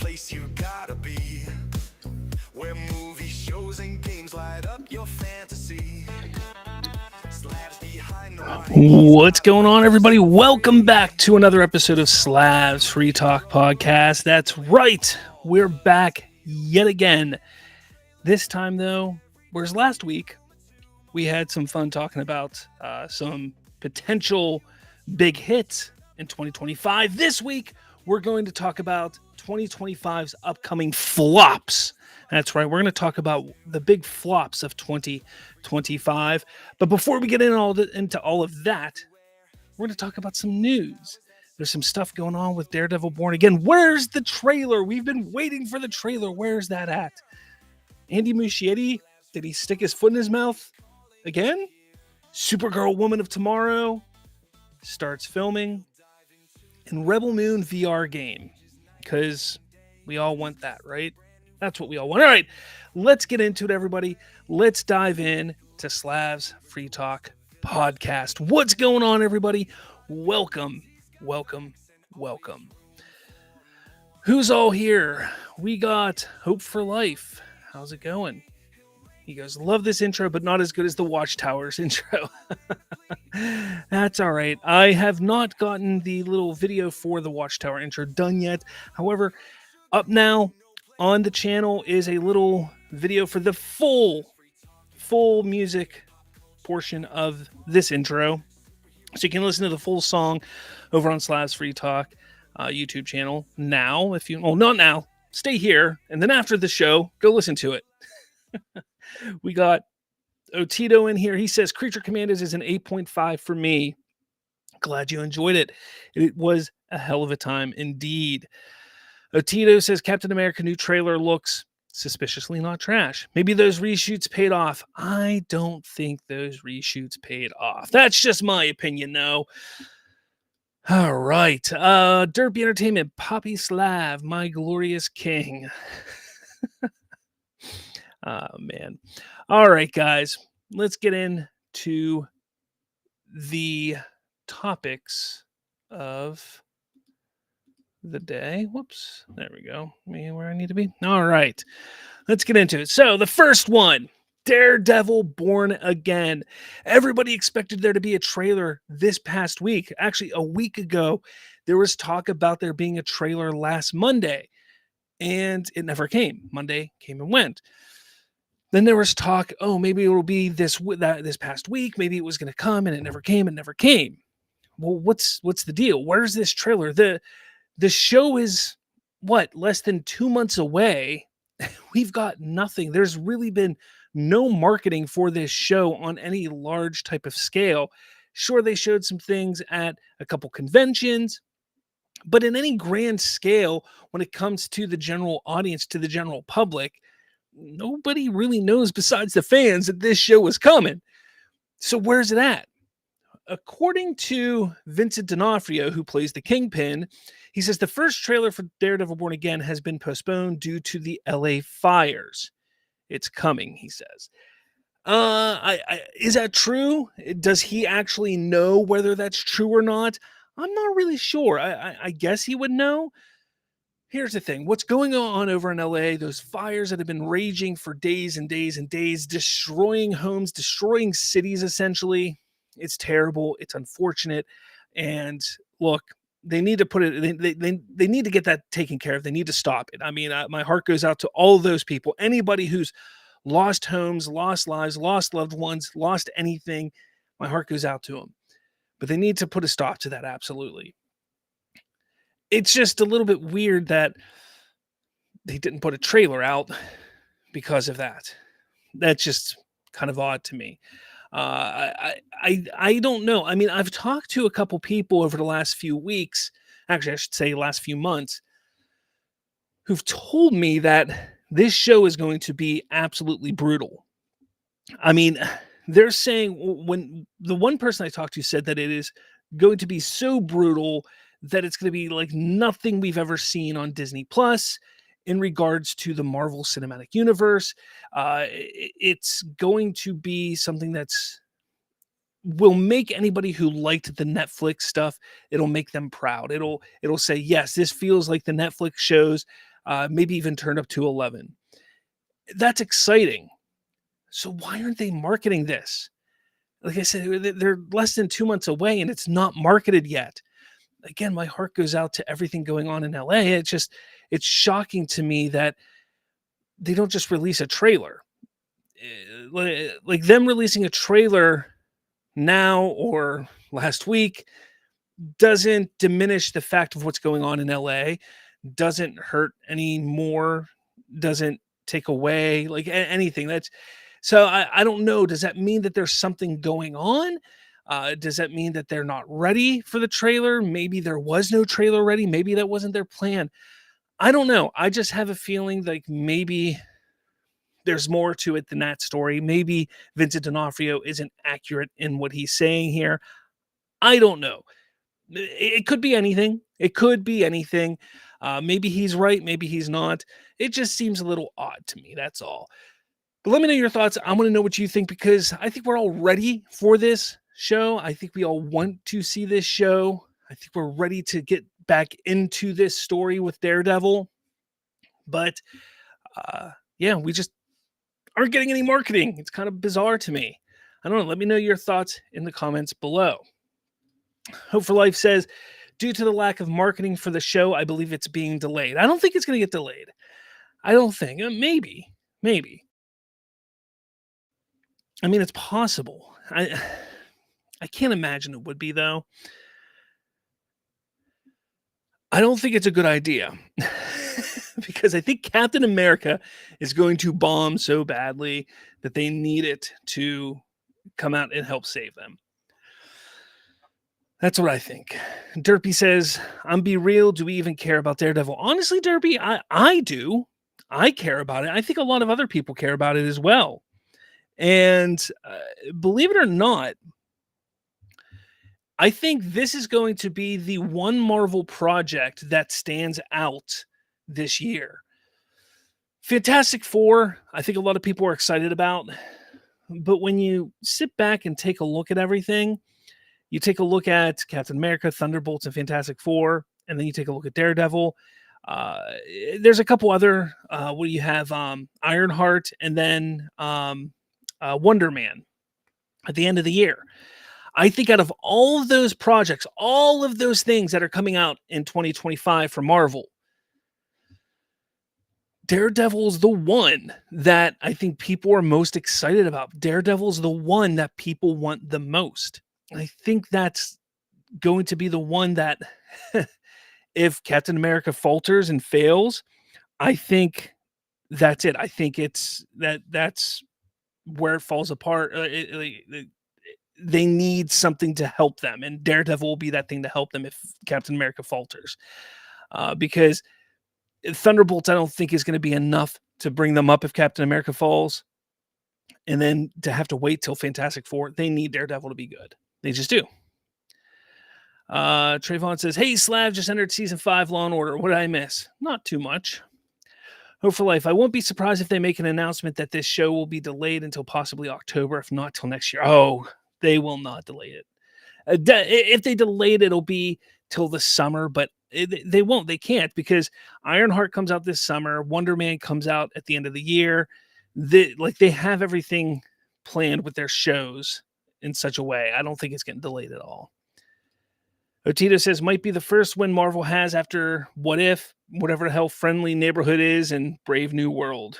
place you gotta be, where movies, shows, and games light up your fantasy. Slabs behind the mic. What's going on, everybody? Welcome back to another episode of Slavs Free Talk Podcast. That's right, we're back yet again. This time, though, whereas last week we had some fun talking about some potential big hits in 2025. This week, we're going to talk about 2025's upcoming flops. That's right. We're going to talk about the big flops of 2025. But before we get into all of that, we're going to talk about some news. There's some stuff going on with Daredevil Born Again. Where's the trailer? We've been waiting for the trailer. Where's that at? Andy Muschietti, did he stick his foot in his mouth again? Supergirl Woman of Tomorrow starts filming. And Rebel Moon VR game. Because we all want that, right? That's what we all want. All right, let's get into it, everybody. Let's dive in to Slavs Free Talk Podcast. What's going on, everybody? Welcome. Who's all here? We got Hope for Life. How's it going? He goes, love this intro, but not as good as the Watchtowers intro. That's all right. I have not gotten the little video for the Watchtower intro done yet. However, up now on the channel is a little video for the full music portion of this intro. So you can listen to the full song over on Slavs Free Talk YouTube channel now. Not now, stay here. And then after the show, go listen to it. We got Otito in here. He says, Creature Commandos is an 8.5 for me. Glad you enjoyed it. It was a hell of a time indeed. Otito says, Captain America new trailer looks suspiciously not trash. Maybe those reshoots paid off. I don't think those reshoots paid off. That's just my opinion, though. All right. Derpy Entertainment, Poppy Slav, my glorious king. Oh, man. All right, guys. Let's get into the topics of the day. Whoops. There we go. Me where I need to be. All right. Let's get into it. So the first one, Daredevil Born Again. Everybody expected there to be a trailer this past week. Actually, a week ago, there was talk about there being a trailer last Monday, and it never came. Monday came and went. Then there was talk, maybe it will be this past week. Maybe it was going to come, and it never came. Well, what's the deal? Where's this trailer? The show is, less than 2 months away. We've got nothing. There's really been no marketing for this show on any large type of scale. Sure, they showed some things at a couple conventions, but in any grand scale, when it comes to the general audience, to the general public, nobody really knows besides the fans that this show is coming. So where's it at? According to Vincent D'Onofrio, who plays the Kingpin, he says the first trailer for Daredevil Born Again has been postponed due to the LA fires. It's coming, he says. Is that true? Does he actually know whether that's true or not? I'm not really sure. I guess he would know. Here's the thing. What's going on over in LA, those fires that have been raging for days and days and days, destroying homes, destroying cities, essentially. It's terrible. It's unfortunate. And look, they need to put it, they need to get that taken care of. They need to stop it. I mean, my heart goes out to all of those people. Anybody who's lost homes, lost lives, lost loved ones, lost anything, my heart goes out to them. But they need to put a stop to that, absolutely. It's just a little bit weird that they didn't put a trailer out because of that. That's just kind of odd to me. I don't know. I mean, I've talked to a couple people over the last few weeks, actually I should say last few months, who've told me that this show is going to be absolutely brutal. I mean, they're saying, when the one person I talked to said that it is going to be so brutal that it's going to be like nothing we've ever seen on Disney Plus in regards to the Marvel Cinematic Universe. It's going to be something that's will make anybody who liked the Netflix stuff, it'll make them proud. It'll say, yes, this feels like the Netflix shows. maybe even turned up to 11. That's exciting. So why aren't they marketing this? Like I said, they're less than 2 months away and it's not marketed yet. Again, my heart goes out to everything going on in LA. It's shocking to me that they don't just release a trailer. Like them releasing a trailer now or last week doesn't diminish the fact of what's going on in LA, doesn't hurt anymore, doesn't take away like anything. So I don't know. Does that mean that there's something going on? Does that mean that they're not ready for the trailer? Maybe there was no trailer ready. Maybe that wasn't their plan. I don't know. I just have a feeling like maybe there's more to it than that story. Maybe Vincent D'Onofrio isn't accurate in what he's saying here. I don't know. It could be anything. It could be anything. Maybe he's right. Maybe he's not. It just seems a little odd to me. That's all. But let me know your thoughts. I want to know what you think because I think we're all ready for this show. I think we all want to see this show. I think we're ready to get back into this story with Daredevil. But yeah, we just aren't getting any marketing. It's kind of bizarre to me. I don't know. Let me know your thoughts in the comments below. Hope for Life says, due to the lack of marketing for the show, I believe it's being delayed. I don't think it's going to get delayed. I don't think. Maybe. I mean, it's possible. I can't imagine it would be, though. I don't think it's a good idea. Because I think Captain America is going to bomb so badly that they need it to come out and help save them. That's what I think. Derpy says, I'm Be Real. Do we even care about Daredevil? Honestly, Derpy, I do. I care about it. I think a lot of other people care about it as well. And believe it or not, I think this is going to be the one Marvel project that stands out this year. Fantastic Four, I think a lot of people are excited about. But when you sit back and take a look at everything, you take a look at Captain America, Thunderbolts, and Fantastic Four, and then you take a look at Daredevil. There's a couple other, what do you have? Ironheart, and then Wonder Man at the end of the year. I think out of all of those projects, all of those things that are coming out in 2025 for Marvel, Daredevil's the one that I think people are most excited about. Daredevil's the one that people want the most. I think that's going to be the one that if Captain America falters and fails, I think that's it. I think that's where it falls apart. They need something to help them, and Daredevil will be that thing to help them if Captain America falters. Because Thunderbolts, I don't think is going to be enough to bring them up if Captain America falls. And then to have to wait till Fantastic Four, they need Daredevil to be good. They just do. Trayvon says, hey, Slav, just entered season 5 Law & Order. What did I miss? Not too much. Hope for Life. I won't be surprised if they make an announcement that this show will be delayed until possibly October, if not till next year. Oh, they will not delay it. If they delay it, it'll be till the summer, but they won't. They can't because Ironheart comes out this summer. Wonder Man comes out at the end of the year. They have everything planned with their shows in such a way. I don't think it's getting delayed at all. Otito says, might be the first win Marvel has after What If, whatever the hell Friendly Neighborhood is, and Brave New World.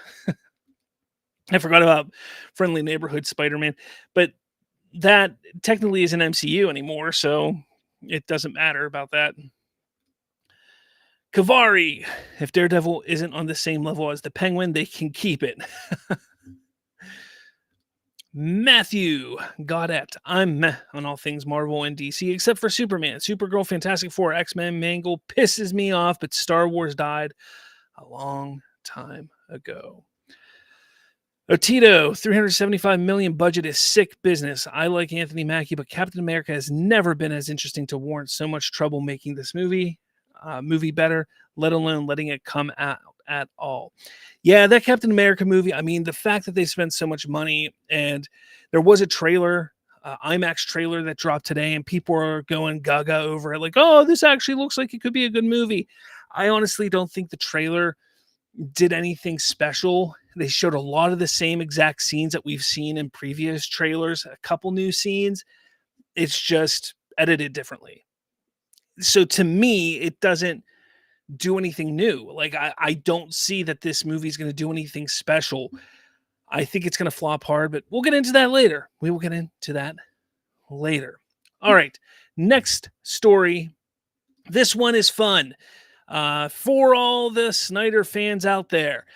I forgot about Friendly Neighborhood Spider-Man, but that technically isn't MCU anymore, so it doesn't matter about that. Kavari, if Daredevil isn't on the same level as the Penguin, they can keep it. Matthew Goddett, I'm meh on all things Marvel and DC, except for Superman. Supergirl, Fantastic Four, X-Men, Mangle pisses me off, but Star Wars died a long time ago. Otito, $375 million budget is sick business. I like Anthony Mackie, but Captain America has never been as interesting to warrant so much trouble making this movie better, let alone letting it come out at all. Yeah, that Captain America movie, I mean, the fact that they spent so much money, and there was a trailer, IMAX trailer that dropped today, and people are going gaga over it, like, oh, this actually looks like it could be a good movie. I honestly don't think the trailer did anything special. They showed a lot of the same exact scenes that we've seen in previous trailers, a couple new scenes. It's just edited differently. So to me, it doesn't do anything new. Like, I don't see that this movie is going to do anything special. I think it's going to flop hard, but we'll get into that later. We will get into that later. All right. Next story. This one is fun. For all the Snyder fans out there,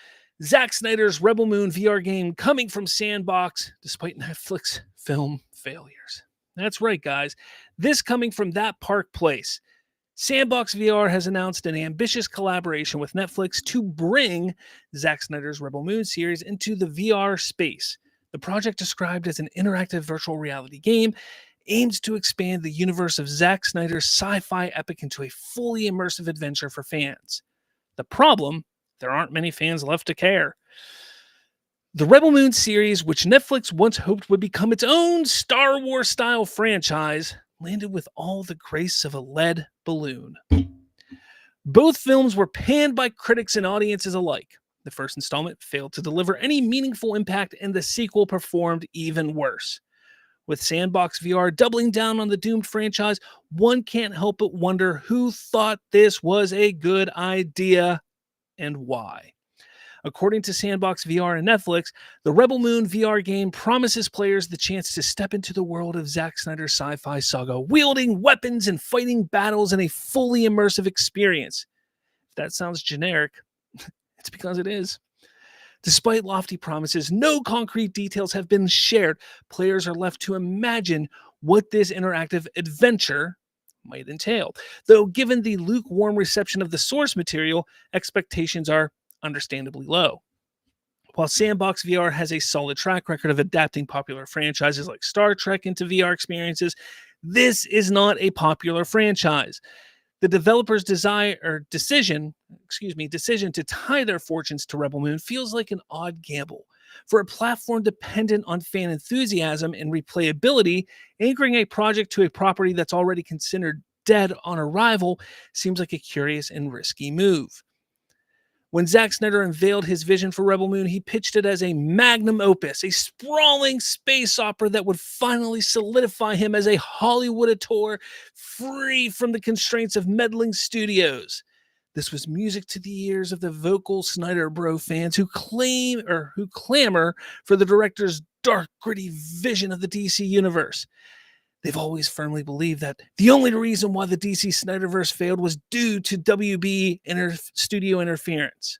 Zack Snyder's Rebel Moon VR game coming from Sandbox despite Netflix film failures. That's right, guys. This coming from that Park Place. Sandbox VR has announced an ambitious collaboration with Netflix to bring Zack Snyder's Rebel Moon series into the VR space. The project, described as an interactive virtual reality game, aims to expand the universe of Zack Snyder's sci-fi epic into a fully immersive adventure for fans. The problem, there aren't many fans left to care. The Rebel Moon series, which Netflix once hoped would become its own Star Wars-style franchise, landed with all the grace of a lead balloon. Both films were panned by critics and audiences alike. The first installment failed to deliver any meaningful impact, and the sequel performed even worse. With Sandbox VR doubling down on the doomed franchise, one can't help but wonder who thought this was a good idea and why. According to Sandbox VR and Netflix, the Rebel Moon VR game promises players the chance to step into the world of Zack Snyder's sci-fi saga, wielding weapons and fighting battles in a fully immersive experience. If that sounds generic, it's because it is. Despite lofty promises, no concrete details have been shared. Players are left to imagine what this interactive adventure might entail. Though given the lukewarm reception of the source material, expectations are understandably low. While Sandbox VR has a solid track record of adapting popular franchises like Star Trek into VR experiences, this is not a popular franchise. The developers' decision to tie their fortunes to Rebel Moon feels like an odd gamble. For a platform dependent on fan enthusiasm and replayability, anchoring a project to a property that's already considered dead on arrival seems like a curious and risky move. When Zack Snyder unveiled his vision for Rebel Moon, he pitched it as a magnum opus, a sprawling space opera that would finally solidify him as a Hollywood auteur free from the constraints of meddling studios. This was music to the ears of the vocal Snyder Bro fans who clamor for the director's dark, gritty vision of the DC universe. They've always firmly believed that the only reason why the DC Snyderverse failed was due to WB studio interference.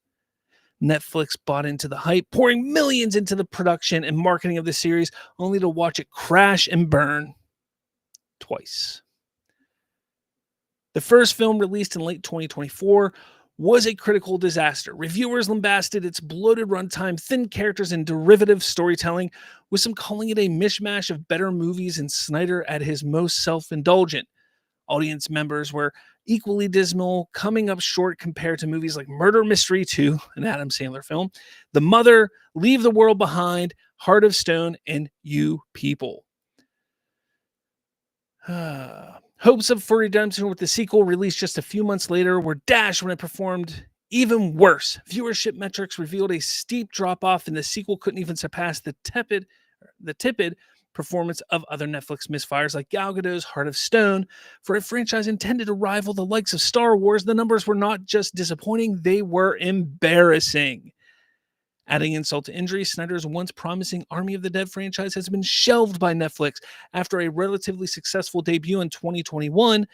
Netflix bought into the hype, pouring millions into the production and marketing of the series, only to watch it crash and burn twice. The first film, released in late 2024, was a critical disaster. Reviewers lambasted its bloated runtime, thin characters, and derivative storytelling, with some calling it a mishmash of better movies and Snyder at his most self-indulgent. Audience members were equally dismal, coming up short compared to movies like Murder Mystery 2, an Adam Sandler film, The Mother, Leave the World Behind, Heart of Stone, and You People. Hopes for redemption with the sequel, released just a few months later, were dashed when it performed even worse. Viewership metrics revealed a steep drop-off, and the sequel couldn't even surpass the tepid performance of other Netflix misfires like Gal Gadot's Heart of Stone. For a franchise intended to rival the likes of Star Wars, the numbers were not just disappointing, they were embarrassing. Adding insult to injury, Snyder's once promising Army of the Dead franchise has been shelved by Netflix after a relatively successful debut in 2021.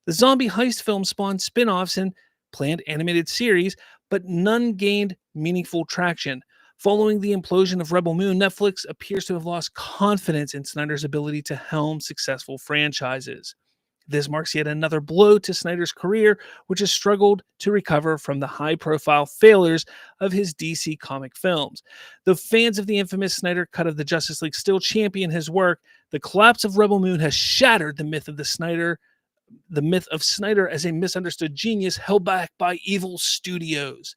The zombie heist film spawned spin-offs and planned animated series, but none gained meaningful traction. Following the implosion of Rebel Moon, Netflix appears to have lost confidence in Snyder's ability to helm successful franchises. This marks yet another blow to Snyder's career, which has struggled to recover from the high-profile failures of his DC comic films. Though fans of the infamous Snyder cut of the Justice League still champion his work, the collapse of Rebel Moon has shattered the myth of Snyder as a misunderstood genius held back by evil studios.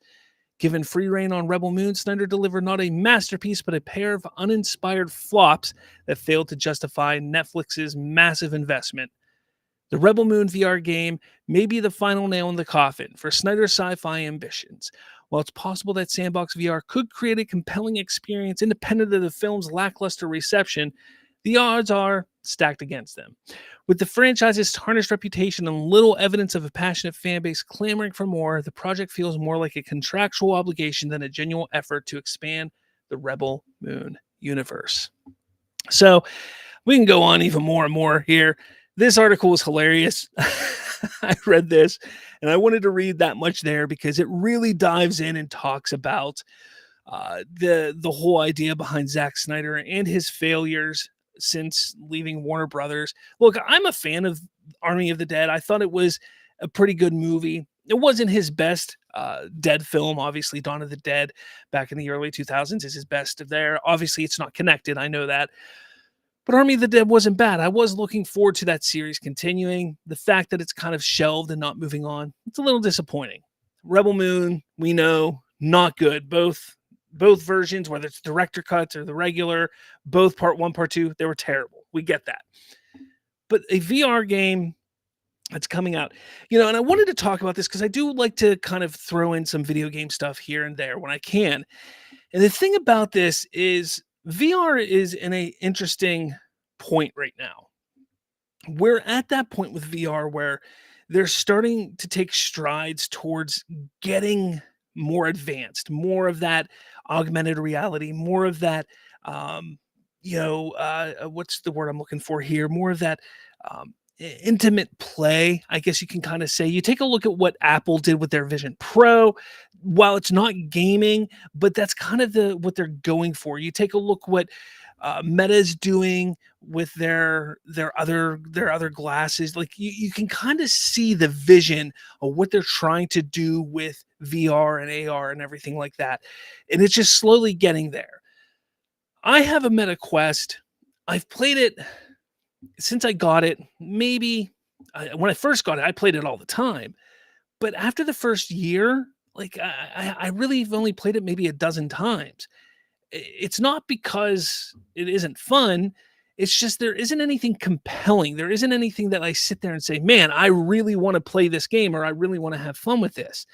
Given free rein on Rebel Moon, Snyder delivered not a masterpiece, but a pair of uninspired flops that failed to justify Netflix's massive investment. The Rebel Moon VR game may be the final nail in the coffin for Snyder's sci-fi ambitions. While it's possible that Sandbox VR could create a compelling experience independent of the film's lackluster reception, the odds are stacked against them. With the franchise's tarnished reputation and little evidence of a passionate fan base clamoring for more, the project feels more like a contractual obligation than a genuine effort to expand the Rebel Moon universe. So we can go on even more and more here. This article was hilarious. I read this and I wanted to read that much there because it really dives in and talks about the whole idea behind Zack Snyder and his failures since leaving Warner Brothers. Look, I'm a fan of Army of the Dead. I thought it was a pretty good movie. It wasn't his best Dead film. Obviously, Dawn of the Dead back in the early 2000s is his best of there. Obviously, it's not connected. I know that. But Army of the Dead wasn't bad. I was looking forward to that series continuing. The fact that it's kind of shelved and not moving on, it's a little disappointing. Rebel Moon, we know, not good. Both versions, whether it's director cuts or the regular, both part 1, part 2, they were terrible. We get that. But a VR game that's coming out, and I wanted to talk about this because I do like to kind of throw in some video game stuff here and there when I can. And the thing about this is VR is in an interesting point right now. We're at that point with VR where they're starting to take strides towards getting more advanced, more of that augmented reality, more of that, what's the word I'm looking for here? More of that intimate play, I guess you can kind of say. You take a look at what Apple did with their Vision Pro. While it's not gaming, but that's kind of what they're going for. You take a look what Meta's doing with their other glasses. Like you can kind of see the vision of what they're trying to do with VR and AR and everything like that. And it's just slowly getting there. I have a Meta Quest. I've played it since I got it. Maybe when I first got it, I played it all the time. But after the first year, like I really have only played it maybe a dozen times. It's not because it isn't fun. It's just there isn't anything compelling. There isn't anything that I sit there and say, man, I really want to play this game or I really want to have fun with this.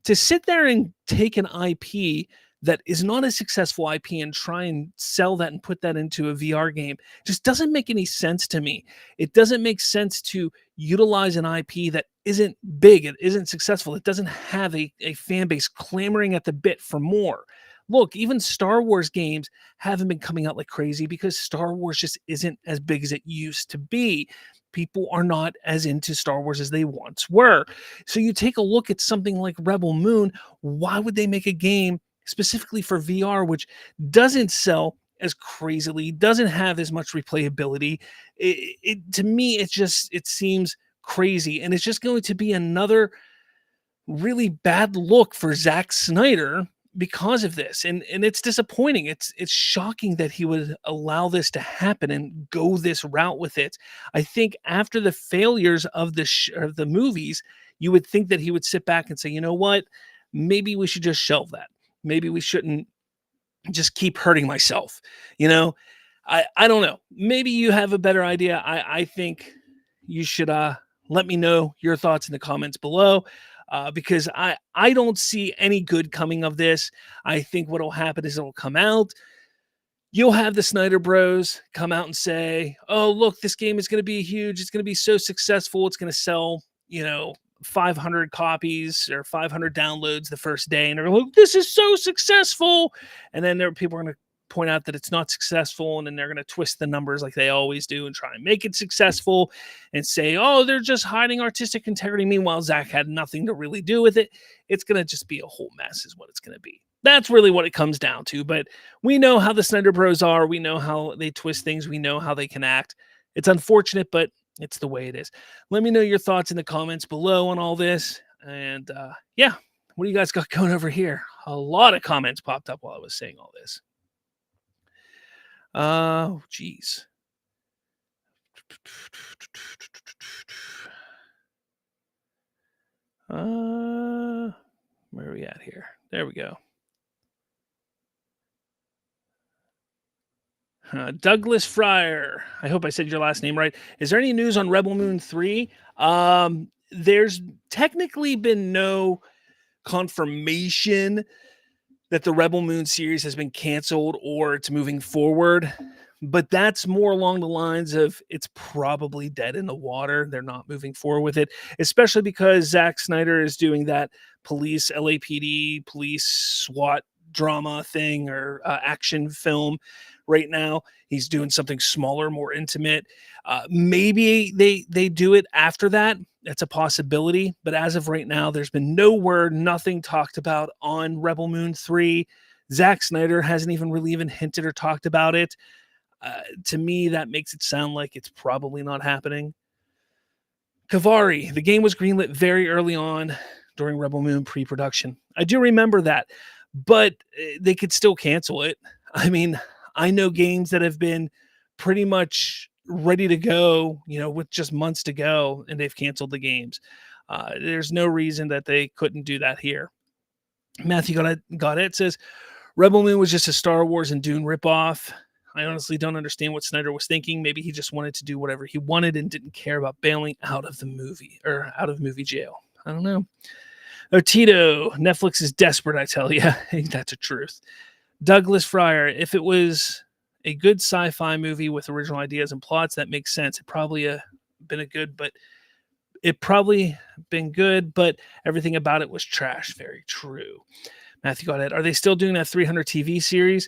To sit there and take an IP that is not a successful IP and try and sell that and put that into a VR game just doesn't make any sense to me. It doesn't make sense to utilize an IP that isn't big, it isn't successful, it doesn't have a fan base clamoring at the bit for more. Look, even Star Wars games haven't been coming out like crazy because Star Wars just isn't as big as it used to be. People are not as into Star Wars as they once were. So you take a look at something like Rebel Moon, why would they make a game specifically for VR, which doesn't sell as crazily, doesn't have as much replayability? To me, it seems crazy, and it's just going to be another really bad look for Zack Snyder because of this, and it's disappointing. It's shocking that he would allow this to happen and go this route with it. I think after the failures of the movies, you would think that he would sit back and say, you know what, maybe we should just shelve that. Maybe we shouldn't just keep hurting myself. I don't know. Maybe you have a better idea. I think you should let me know your thoughts in the comments below. Because I don't see any good coming of this. I think what will happen is it'll come out. You'll have the Snyder Bros come out and say, oh, look, this game is going to be huge. It's going to be so successful. It's going to sell, 500 copies or 500 downloads the first day. And they're like, this is so successful. And then people are going to point out that it's not successful, and then they're going to twist the numbers like they always do and try and make it successful and say, oh, they're just hiding artistic integrity. Meanwhile, Zach had nothing to really do with it. It's going to just be a whole mess is what it's going to be. That's really what it comes down to. But we know how the Snyder Bros are. We know how they twist things. We know how they can act. It's unfortunate, but it's the way it is. Let me know your thoughts in the comments below on all this. And yeah, what do you guys got going over here? A lot of comments popped up while I was saying all this. Oh, geez. Where are we at here? There we go. Douglas Fryer. I hope I said your last name right. Is there any news on Rebel Moon 3? There's technically been no confirmation that the Rebel Moon series has been canceled or it's moving forward. But that's more along the lines of it's probably dead in the water. They're not moving forward with it, especially because Zack Snyder is doing that police, LAPD, police SWAT drama thing or action film right now. He's doing something smaller, more intimate. Maybe they do it after that. That's a possibility. But as of right now, there's been no word, nothing talked about on Rebel Moon 3. Zack Snyder hasn't even really even hinted or talked about it. To me, that makes it sound like it's probably not happening. Kavari, the game was greenlit very early on during Rebel Moon pre-production. I do remember that, but they could still cancel it. I mean, I know games that have been pretty much ready to go, with just months to go, and they've canceled the games. There's no reason that they couldn't do that here. Matthew Godet says, Rebel Moon was just a Star Wars and Dune ripoff. I honestly don't understand what Snyder was thinking. Maybe he just wanted to do whatever he wanted and didn't care about bailing out of the movie or out of movie jail. I don't know. Tito, Netflix is desperate, I tell you. That's a truth. Douglas Fryer, if it was a good sci-fi movie with original ideas and plots, that makes sense. It probably been good, but everything about it was trash. Very true. Matthew Goddard, are they still doing that 300 TV series?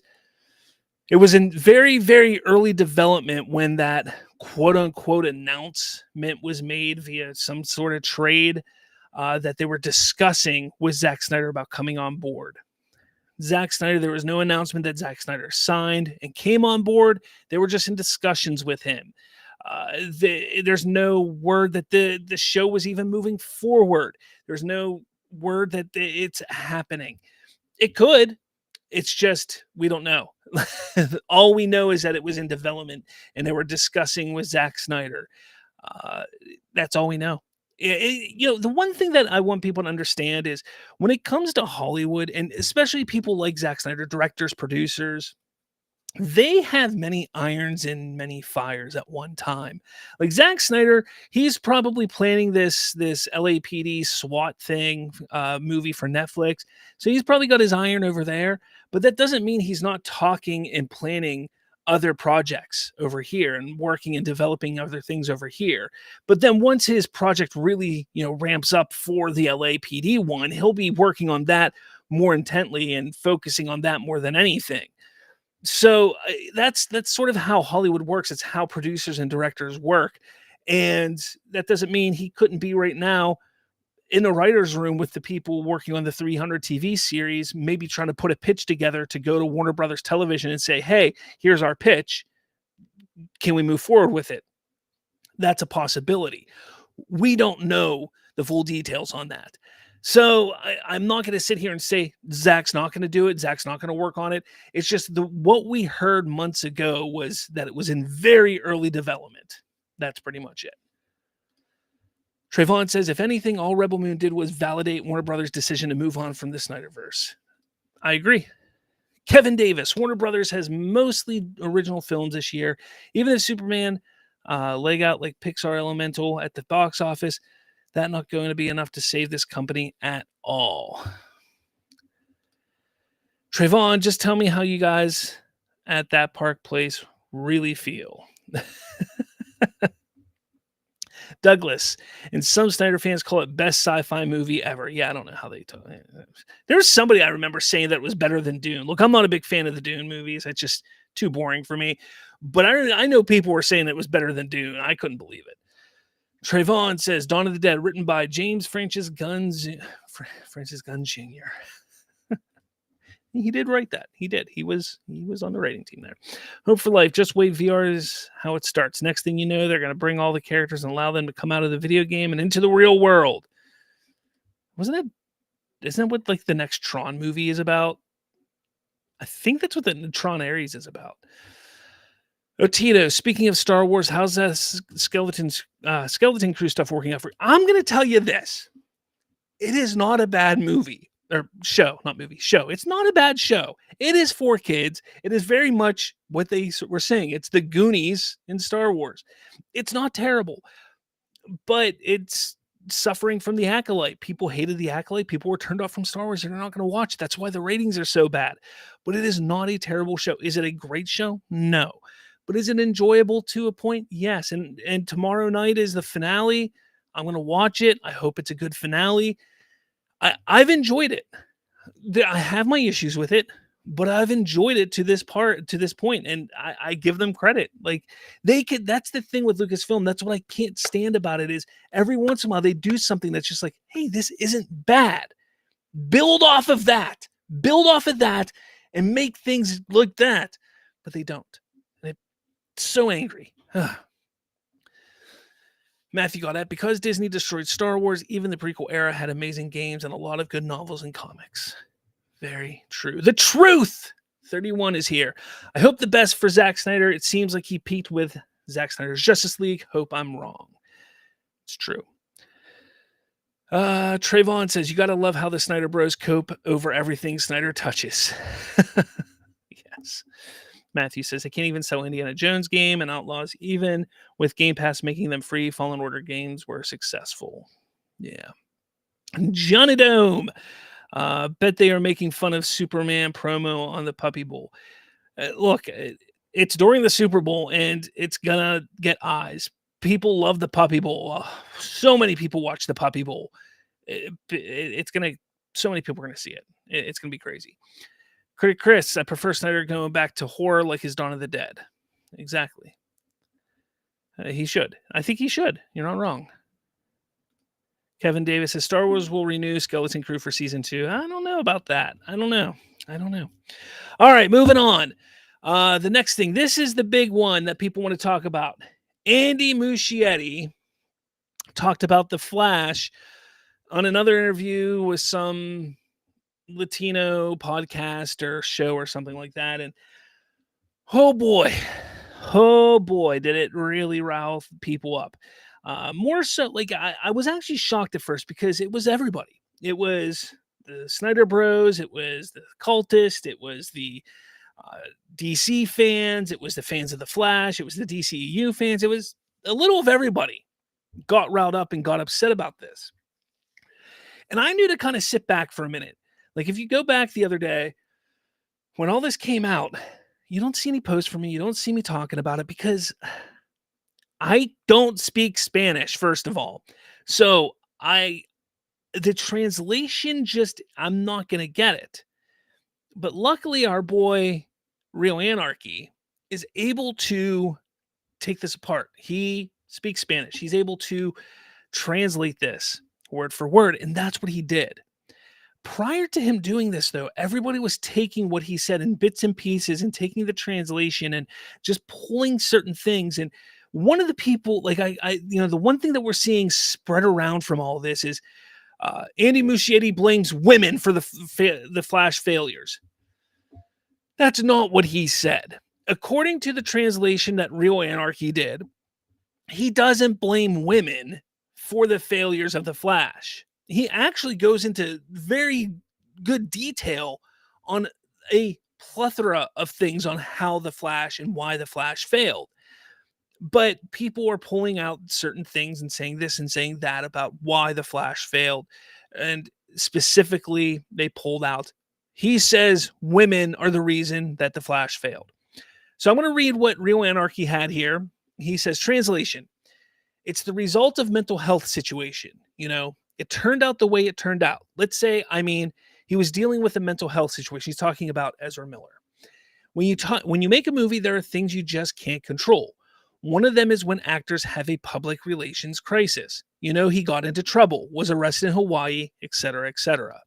It was in very, very early development when that quote-unquote announcement was made via some sort of trade that they were discussing with Zack Snyder about coming on board. Zack Snyder, there was no announcement that Zack Snyder signed and came on board. They were just in discussions with him. There's no word that the show was even moving forward. There's no word that it's happening. It could. It's just, we don't know. All we know is that it was in development and they were discussing with Zack Snyder. That's all we know. The one thing that I want people to understand is when it comes to Hollywood, and especially people like Zack Snyder, directors, producers, they have many irons in many fires at one time. Like Zack Snyder, he's probably planning this LAPD SWAT thing movie for Netflix. So he's probably got his iron over there, but that doesn't mean he's not talking and planning other projects over here and working and developing other things over here. But then once his project really, ramps up for the LAPD one, he'll be working on that more intently and focusing on that more than anything. So that's sort of how Hollywood works. It's how producers and directors work. And that doesn't mean he couldn't be right now in the writer's room with the people working on the 300 TV series, maybe trying to put a pitch together to go to Warner Brothers Television and say, hey, here's our pitch. Can we move forward with it? That's a possibility. We don't know the full details on that. So I'm not going to sit here and say Zack's not going to do it. Zack's not going to work on it. It's just what we heard months ago was that it was in very early development. That's pretty much it. Trayvon says, if anything, all Rebel Moon did was validate Warner Brothers' decision to move on from the Snyderverse. I agree. Kevin Davis, Warner Brothers has mostly original films this year. Even if Superman leg out like Pixar Elemental at the box office, that's not going to be enough to save this company at all. Trayvon, just tell me how you guys at that Park Place really feel. Douglas, and some Snyder fans call it best sci-fi movie ever. Yeah, I don't know how they talk. There's somebody I remember saying that was better than Dune. Look, I'm not a big fan of the Dune movies. It's just too boring for me. But I know people were saying it was better than Dune. I couldn't believe it. Trayvon says, Dawn of the Dead, written by James Francis Gunn Jr. He did write that. He did. He was on the writing team there. Hope for Life. Just wait. VR is how it starts. Next thing you know, they're going to bring all the characters and allow them to come out of the video game and into the real world. Isn't that what like the next Tron movie is about? I think that's what the Tron Ares is about. Otito, speaking of Star Wars, how's that Skeleton Crew stuff working out for you? I'm going to tell you this. It is not a bad movie. Or show, not movie, show. It's not a bad show. It is for kids. It is very much what they were saying. It's the Goonies in Star Wars. It's not terrible, but it's suffering from the Acolyte. People hated the Acolyte. People were turned off from Star Wars. They're not going to watch it. That's why the ratings are so bad. But it is not a terrible show. Is it a great show? No. But is it enjoyable to a point? Yes. And tomorrow night is the finale. I'm going to watch it. I hope it's a good finale. I've enjoyed it. I have my issues with it, but I've enjoyed it to this point, and I give them credit. Like, they could. That's the thing with Lucasfilm. That's what I can't stand about it, is every once in a while they do something that's just like, hey, this isn't bad. Build off of that, and make things like that. But they don't. And it's so angry. Matthew got at, because Disney destroyed Star Wars, even the prequel era had amazing games and a lot of good novels and comics. Very true. The truth! 31 is here. I hope the best for Zack Snyder. It seems like he peaked with Zack Snyder's Justice League. Hope I'm wrong. It's true. Trayvon says, you got to love how the Snyder bros cope over everything Snyder touches. Yes. Matthew says, I can't even sell Indiana Jones game and Outlaws, even with Game Pass making them free. Fallen Order games were successful. Yeah. Johnny Dome. Bet they are making fun of Superman promo on the Puppy Bowl. Look, it's during the Super Bowl, and it's gonna get eyes. People love the Puppy Bowl. So many people watch the Puppy Bowl. So many people are gonna see it. It's gonna be crazy. Critic Chris, I prefer Snyder going back to horror like his Dawn of the Dead. Exactly. He should. I think he should. You're not wrong. Kevin Davis says, Star Wars will renew Skeleton Crew for season 2. I don't know about that. I don't know. All right, moving on. The next thing. This is the big one that people want to talk about. Andy Muschietti talked about The Flash on another interview with some Latino podcast or show or something like that. And oh boy, did it really rile people up. More so, like, I was actually shocked at first, because it was everybody. It was the Snyder Bros, it was the cultist, it was the DC fans, it was the fans of The Flash, it was the DCEU fans. It was a little of everybody got riled up and got upset about this. And I knew to kind of sit back for a minute. Like, if you go back the other day, when all this came out, you don't see any posts from me. You don't see me talking about it, because I don't speak Spanish, first of all. So the translation, I'm not going to get it. But luckily, our boy, Real Anarchy, is able to take this apart. He speaks Spanish. He's able to translate this word for word, and that's what he did. Prior to him doing this, though, everybody was taking what he said in bits and pieces and taking the translation and just pulling certain things. And one of the people, like the one thing that we're seeing spread around from all this is Andy Muschietti blames women for the Flash failures. That's not what he said. According to the translation that Real Anarchy did, he doesn't blame women for the failures of the Flash. He actually goes into very good detail on a plethora of things on how the Flash and why the Flash failed. But people are pulling out certain things and saying this and saying that about why the Flash failed. And specifically, they pulled out, he says women are the reason that the Flash failed. So I'm going to read what Real Anarchy had here. He says, translation, it's the result of mental health situation. It turned out the way it turned out. Let's say, he was dealing with a mental health situation. He's talking about Ezra Miller. When you make a movie, there are things you just can't control. One of them is when actors have a public relations crisis. He got into trouble, was arrested in Hawaii, etc., etc.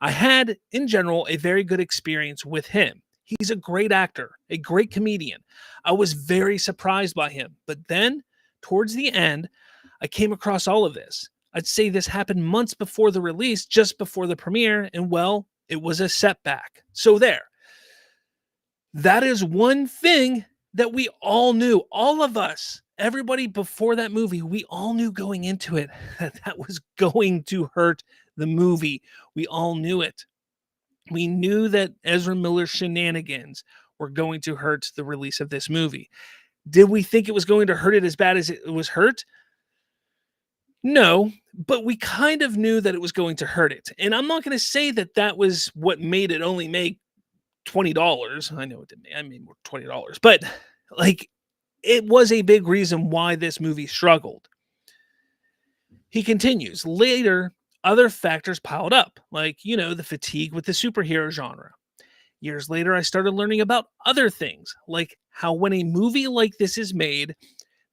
I had, in general, a very good experience with him. He's a great actor, a great comedian. I was very surprised by him. But then, towards the end, I came across all of this. I'd say this happened months before the release, just before the premiere, and well, it was a setback. So there. That is one thing that we all knew. All of us, everybody before that movie, we all knew going into it that was going to hurt the movie. We all knew it. We knew that Ezra Miller's shenanigans were going to hurt the release of this movie. Did we think it was going to hurt it as bad as it was hurt? No, but we kind of knew that it was going to hurt it. And I'm not going to say that that was what made it only make $20. I know it didn't. I mean, more $20, but like it was a big reason why this movie struggled. He continues later. Other factors piled up, like, the fatigue with the superhero genre. Years later, I started learning about other things, like how when a movie like this is made,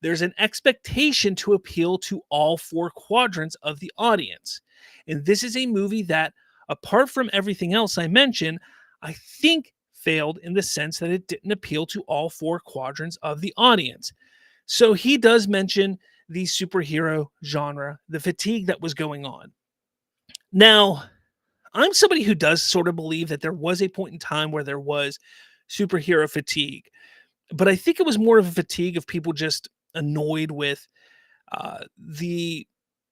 there's an expectation to appeal to all four quadrants of the audience. And this is a movie that, apart from everything else I mentioned, I think failed in the sense that it didn't appeal to all four quadrants of the audience. So he does mention the superhero genre, the fatigue that was going on. Now, I'm somebody who does sort of believe that there was a point in time where there was superhero fatigue, but I think it was more of a fatigue of people just annoyed with the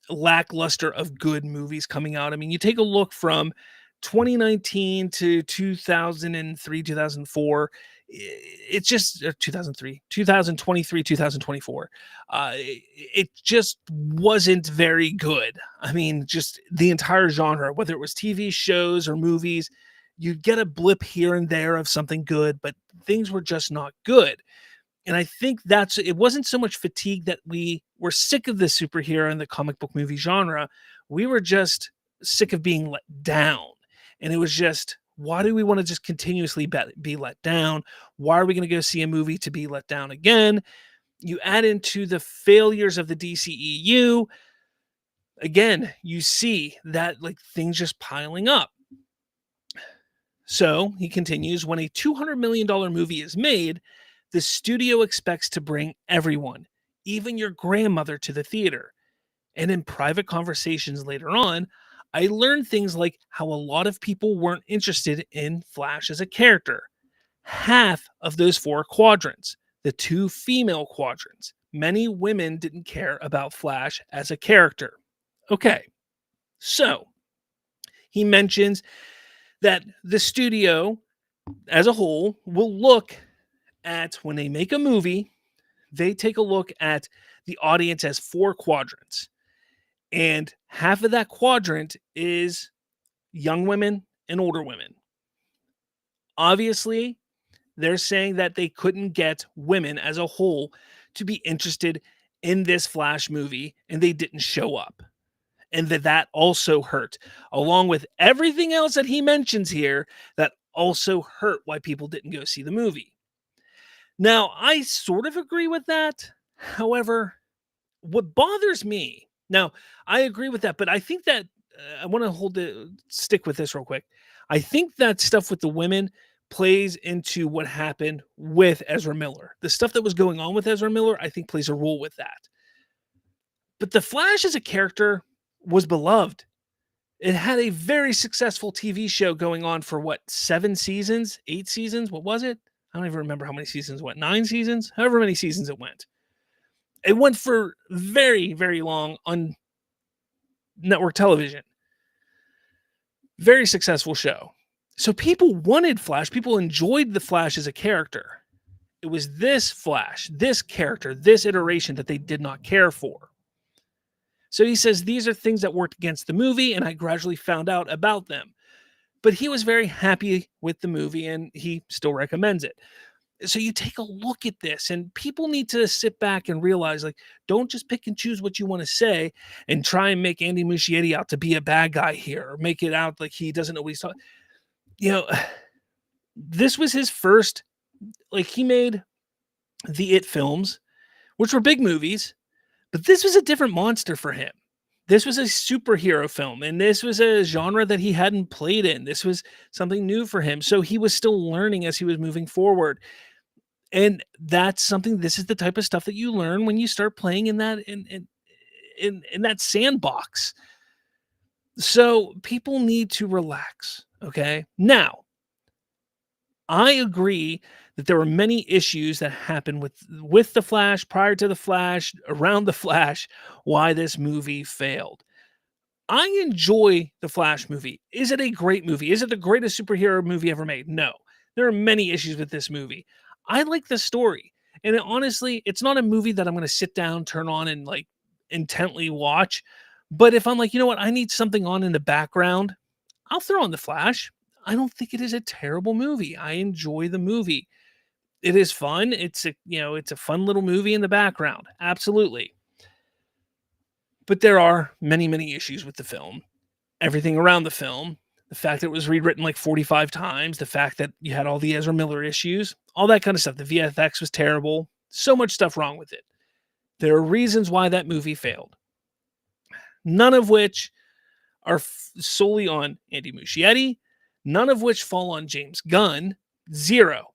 lackluster of good movies coming out. I mean, you take a look from 2019 to 2003, 2004. It's just 2003, 2023, 2024. It just wasn't very good. I mean, just the entire genre, whether it was TV shows or movies, you'd get a blip here and there of something good, but things were just not good. And I think it wasn't so much fatigue that we were sick of the superhero and the comic book movie genre. We were just sick of being let down. And it was just, why do we want to just continuously be let down? Why are we going to go see a movie to be let down again? You add into the failures of the DCEU. Again, you see that like things just piling up. So he continues, when a $200 million movie is made, the studio expects to bring everyone, even your grandmother, to the theater. And in private conversations later on, I learned things like how a lot of people weren't interested in Flash as a character. Half of those four quadrants, the two female quadrants, many women didn't care about Flash as a character. Okay, so he mentions that the studio as a whole will look at, when they make a movie, they take a look at the audience as four quadrants. And half of that quadrant is young women and older women. Obviously, they're saying that they couldn't get women as a whole to be interested in this Flash movie, and they didn't show up. And that also hurt, along with everything else that he mentions here, that also hurt why people didn't go see the movie. Now, I sort of agree with that. However, what bothers me, now, I agree with that, but I think that I want to stick with this real quick. I think that stuff with the women plays into what happened with Ezra Miller. The stuff that was going on with Ezra Miller, I think plays a role with that. But the Flash as a character was beloved. It had a very successful TV show going on for 7 seasons, 8 seasons? What was it? I don't even remember how many seasons it went. 9 seasons? However many seasons it went. It went for very, very long on network television. Very successful show. So people wanted Flash. People enjoyed the Flash as a character. It was this Flash, this character, this iteration that they did not care for. So he says these are things that worked against the movie, and I gradually found out about them. But he was very happy with the movie, and he still recommends it. So you take a look at this, and people need to sit back and realize, like, don't just pick and choose what you want to say and try and make Andy Muschietti out to be a bad guy here, or make it out like he doesn't know what he's talking. This was his first, like, he made the It films, which were big movies, but this was a different monster for him. This was a superhero film, and this was a genre that he hadn't played in. This was something new for him. So he was still learning as he was moving forward. And that's something, this is the type of stuff that you learn when you start playing in that in that sandbox. So people need to relax, okay? Now, I agree that there were many issues that happened with the Flash, prior to the Flash, around the Flash, why this movie failed. I enjoy the Flash movie. Is it a great movie? Is it the greatest superhero movie ever made? No. There are many issues with this movie. I like the story. And honestly, it's not a movie that I'm going to sit down, turn on, and like intently watch. But if I'm like, you know what, I need something on in the background, I'll throw on The Flash. I don't think it is a terrible movie. I enjoy the movie. It is fun. It's a fun little movie in the background. Absolutely. But there are many, many issues with the film. Everything around the film, the fact that it was rewritten like 45 times, the fact that you had all the Ezra Miller issues, all that kind of stuff. The VFX was terrible. So much stuff wrong with it. There are reasons why that movie failed. None of which are solely on Andy Muschietti. None of which fall on James Gunn. Zero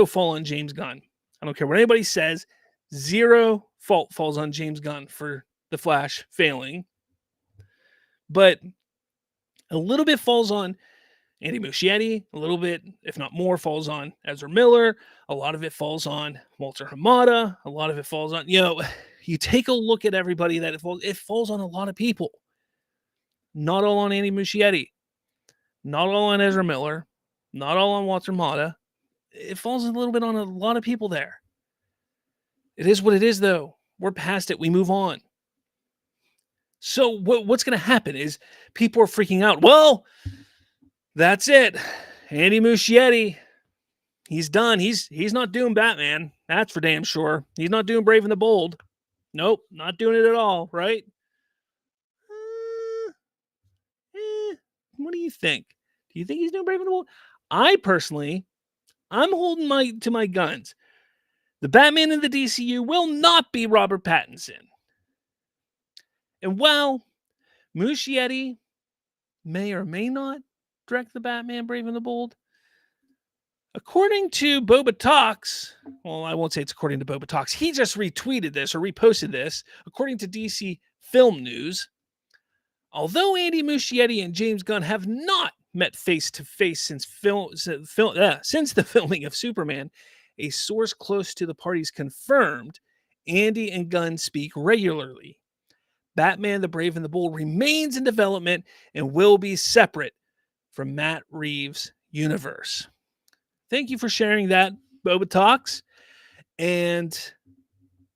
fall on James Gunn. I don't care what anybody says. Zero fault falls on James Gunn for The Flash failing. But a little bit falls on Andy Muschietti. A little bit, if not more, falls on Ezra Miller. A lot of it falls on Walter Hamada. A lot of it falls on, you take a look at everybody that it falls on a lot of people. Not all on Andy Muschietti. Not all on Ezra Miller. Not all on Walter Hamada. It falls a little bit on a lot of people there. It is what it is, though. We're past it. We move on. So what's going to happen is people are freaking out. Well, that's it. Andy Muschietti, he's done. He's not doing Batman. That's for damn sure. He's not doing Brave and the Bold. Nope, not doing it at all, right? What do you think? Do you think he's doing Brave and the Bold? I personally, I'm holding to my guns. The Batman in the DCU will not be Robert Pattinson. And while Muschietti may or may not direct the Batman Brave and the Bold, according to Boba Talks, well, I won't say it's according to Boba Talks. He just retweeted this or reposted this. According to DC Film News, although Andy Muschietti and James Gunn have not met face to face since the filming of Superman, a source close to the parties confirmed Andy and Gunn speak regularly. Batman the Brave and the Bold remains in development and will be separate from Matt Reeves' universe. Thank you for sharing that, Boba Talks. And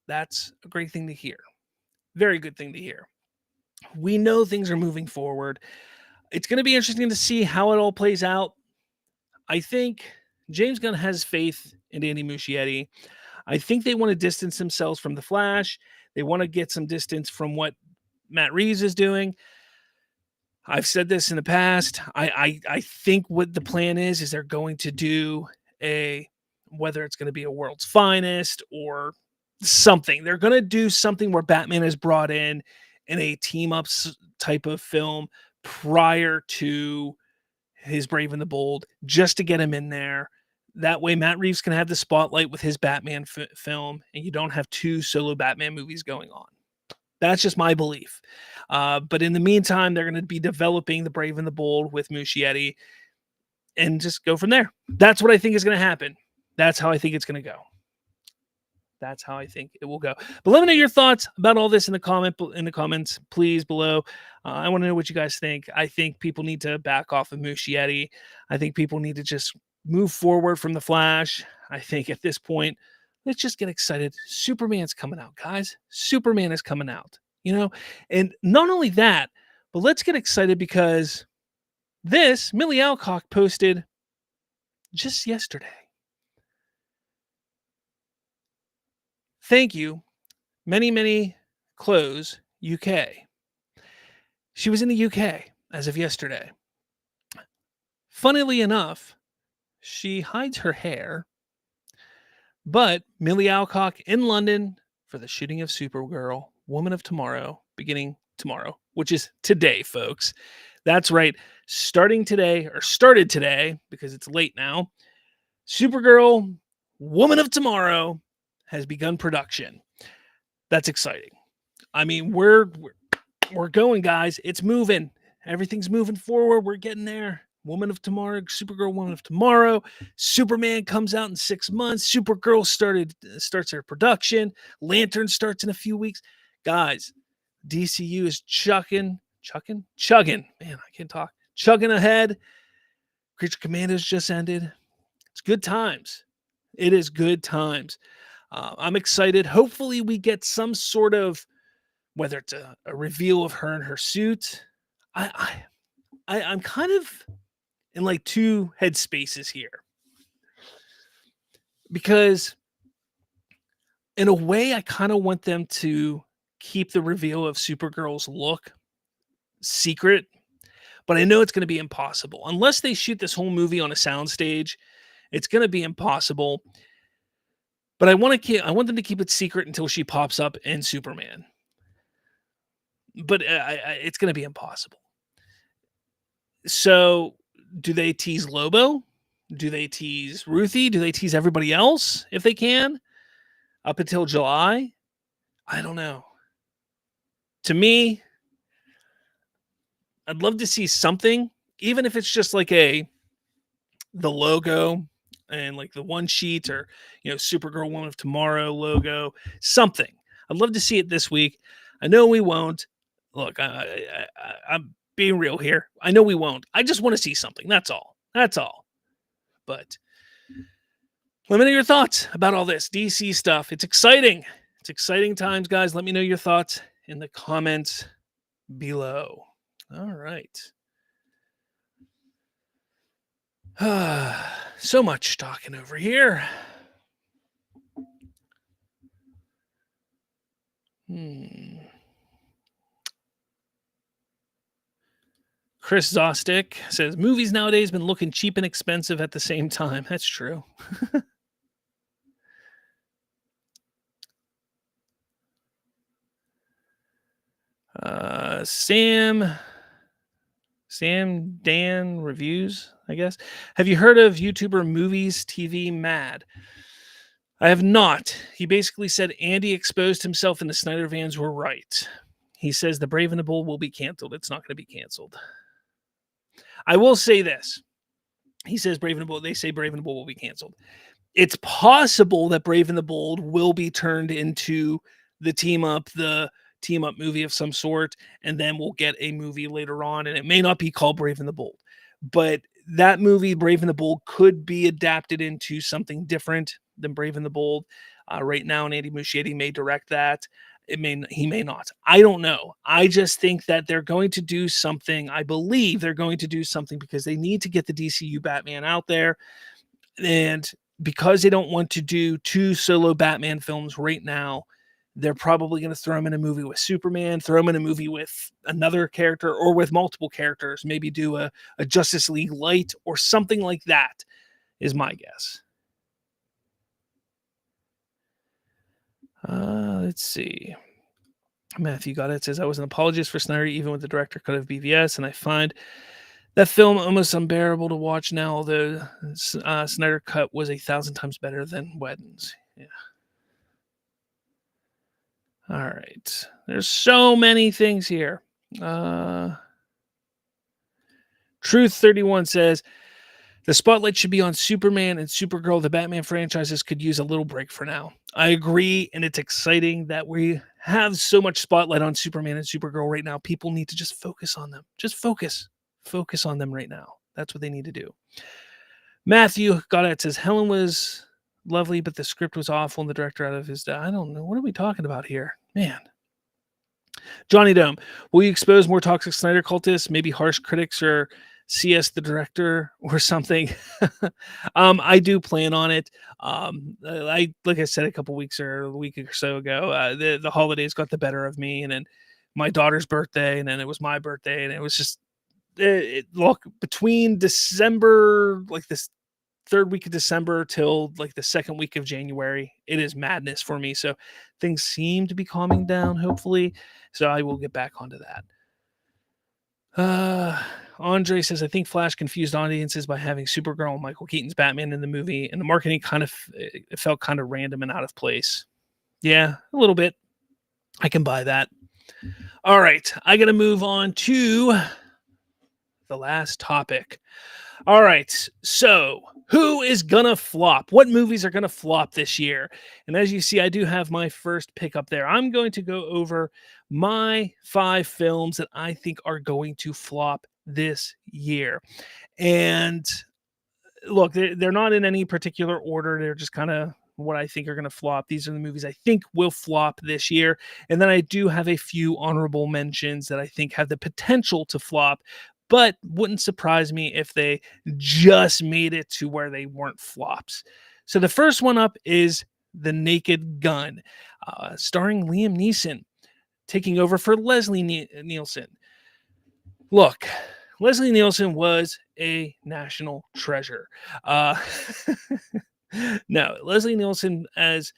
that's a great thing to hear. Very good thing to hear. We know things are moving forward. It's going to be interesting to see how it all plays out. I think James Gunn has faith in Andy Muschietti. I think they want to distance themselves from The Flash. They want to get some distance from what Matt Reeves is doing. I've said this in the past. I think what the plan is they're going to do whether it's going to be a World's Finest or something. They're going to do something where Batman is brought in a team-up type of film prior to his Brave and the Bold, just to get him in there. That way Matt Reeves can have the spotlight with his Batman film, and you don't have two solo Batman movies going on. That's just my belief. But in the meantime, they're going to be developing the Brave and the Bold with Muschietti and just go from there. That's what I think is going to happen. That's how I think it's going to go. That's how I think it will go. But let me know your thoughts about all this in the comments, please, below. I want to know what you guys think. I think people need to back off of Muschietti. I think people need to just move forward from The Flash. I think at this point, let's just get excited. Superman's coming out, guys. Superman is coming out, And not only that, but let's get excited because Millie Alcock posted just yesterday. Thank you. Many, many clothes, UK. She was in the UK as of yesterday. Funnily enough, she hides her hair. But Millie Alcock in London for the shooting of Supergirl, Woman of Tomorrow, beginning tomorrow, which is today, folks. That's right. Started today, because it's late now. Supergirl, Woman of Tomorrow has begun production. That's exciting. I mean, we're going, guys. It's moving. Everything's moving forward. We're getting there. Woman of Tomorrow, Supergirl, Woman of Tomorrow. Superman comes out in 6 months. Supergirl starts their production. Lantern starts in a few weeks. Guys, DCU is chugging. Man, I can't talk. Chugging ahead. Creature Commandos just ended. It's good times. It is good times. I'm excited. Hopefully we get some sort of whether it's a reveal of her in her suit. I'm kind of in like two headspaces here, because in a way I kind of want them to keep the reveal of Supergirl's look secret, but I know it's going to be impossible unless they shoot this whole movie on a soundstage. It's going to be impossible. But I want them to keep it secret until she pops up in Superman. But it's going to be impossible. So, do they tease Lobo? Do they tease Ruthie? Do they tease everybody else if they can? Up until July? I don't know. To me, I'd love to see something, even if it's just like the logo and like the one sheet, or Supergirl Woman of Tomorrow logo, something. I'd love to see it this week. I know we won't. Look, I'm being real here. I know we won't. I just want to see something. That's all. But let me know your thoughts about all this DC stuff. It's exciting. It's exciting times, guys. Let me know your thoughts in the comments below. All right. So much talking over here. Chris Zostic says, movies nowadays been looking cheap and expensive at the same time. That's true. Sam Dan reviews, I guess. Have you heard of YouTuber Movies TV Mad? I have not. He basically said Andy exposed himself and the Snyder fans were right. He says the Brave and the Bold will be canceled. It's not going to be canceled. I will say this. He says Brave and the Bold. They say Brave and the Bold will be canceled. It's possible that Brave and the Bold will be turned into the team up movie of some sort, and then we'll get a movie later on, and it may not be called Brave and the Bold, but that movie Brave and the Bold could be adapted into something different than Brave and the Bold. Right now, and Andy Muschietti may direct that. He may not. I don't know. I just think that they're going to do something. I believe they're going to do something because they need to get the DCU Batman out there, and because they don't want to do 2 solo Batman films right now, they're probably going to throw him in a movie with Superman, throw him in a movie with another character or with multiple characters, maybe do a Justice League Light or something like that, is my guess. Let's see. Matthew got it. Says, I was an apologist for Snyder, even with the director cut of BVS, and I find that film almost unbearable to watch now, although Snyder cut was 1,000 times better than Whedon's. Yeah. All right. There's so many things here. Truth31 says, the spotlight should be on Superman and Supergirl. The Batman franchises could use a little break for now. I agree, and it's exciting that we have so much spotlight on Superman and Supergirl right now. People need to just focus on them. Just focus. Focus on them right now. That's what they need to do. Matthew Goddard says, Helen was lovely, but the script was awful and the director out of his... I don't know. What are we talking about here? Man. Johnny Dome, will you expose more toxic Snyder cultists? Maybe harsh critics or CS the director or something? I do plan on it. Like I said a week or so ago, the holidays got the better of me, and then my daughter's birthday, and then it was my birthday, and it was just look, between December, like this third week of December till like the second week of January, it is madness for me. So things seem to be calming down, hopefully. So I will get back onto that. Andre says, I think Flash confused audiences by having Supergirl and Michael Keaton's Batman in the movie, and the marketing it felt kind of random and out of place. Yeah, a little bit. I can buy that. All right, I got to move on to the last topic. All right, so who is gonna flop? What movies are gonna flop this year? And as you see, I do have my first pick up there. I'm going to go over my 5 films that I think are going to flop this year. And look, they're not in any particular order. They're just kind of what I think are going to flop. These are the movies I think will flop this year. And then I do have a few honorable mentions that I think have the potential to flop, but wouldn't surprise me if they just made it to where they weren't flops. So the first one up is The Naked Gun, starring Liam Neeson, taking over for Leslie Nielsen. Look, Leslie Nielsen was a national treasure. No, Leslie Nielsen as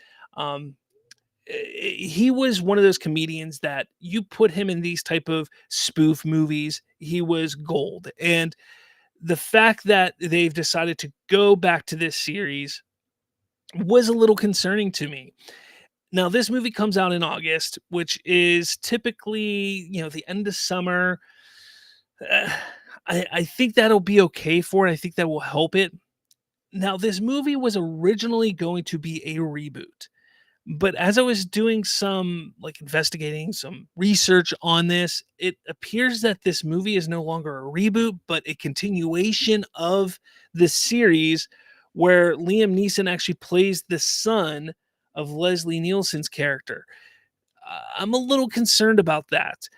he was one of those comedians that you put him in these type of spoof movies, he was gold. And the fact that they've decided to go back to this series was a little concerning to me. Now, this movie comes out in August, which is typically, the end of summer. Uh, I think that'll be okay for it. I think that will help it. Now, this movie was originally going to be a reboot, but as I was doing some investigating, some research on this, it appears that this movie is no longer a reboot, but a continuation of the series where Liam Neeson actually plays the son of Leslie Nielsen's character. I'm a little concerned about that.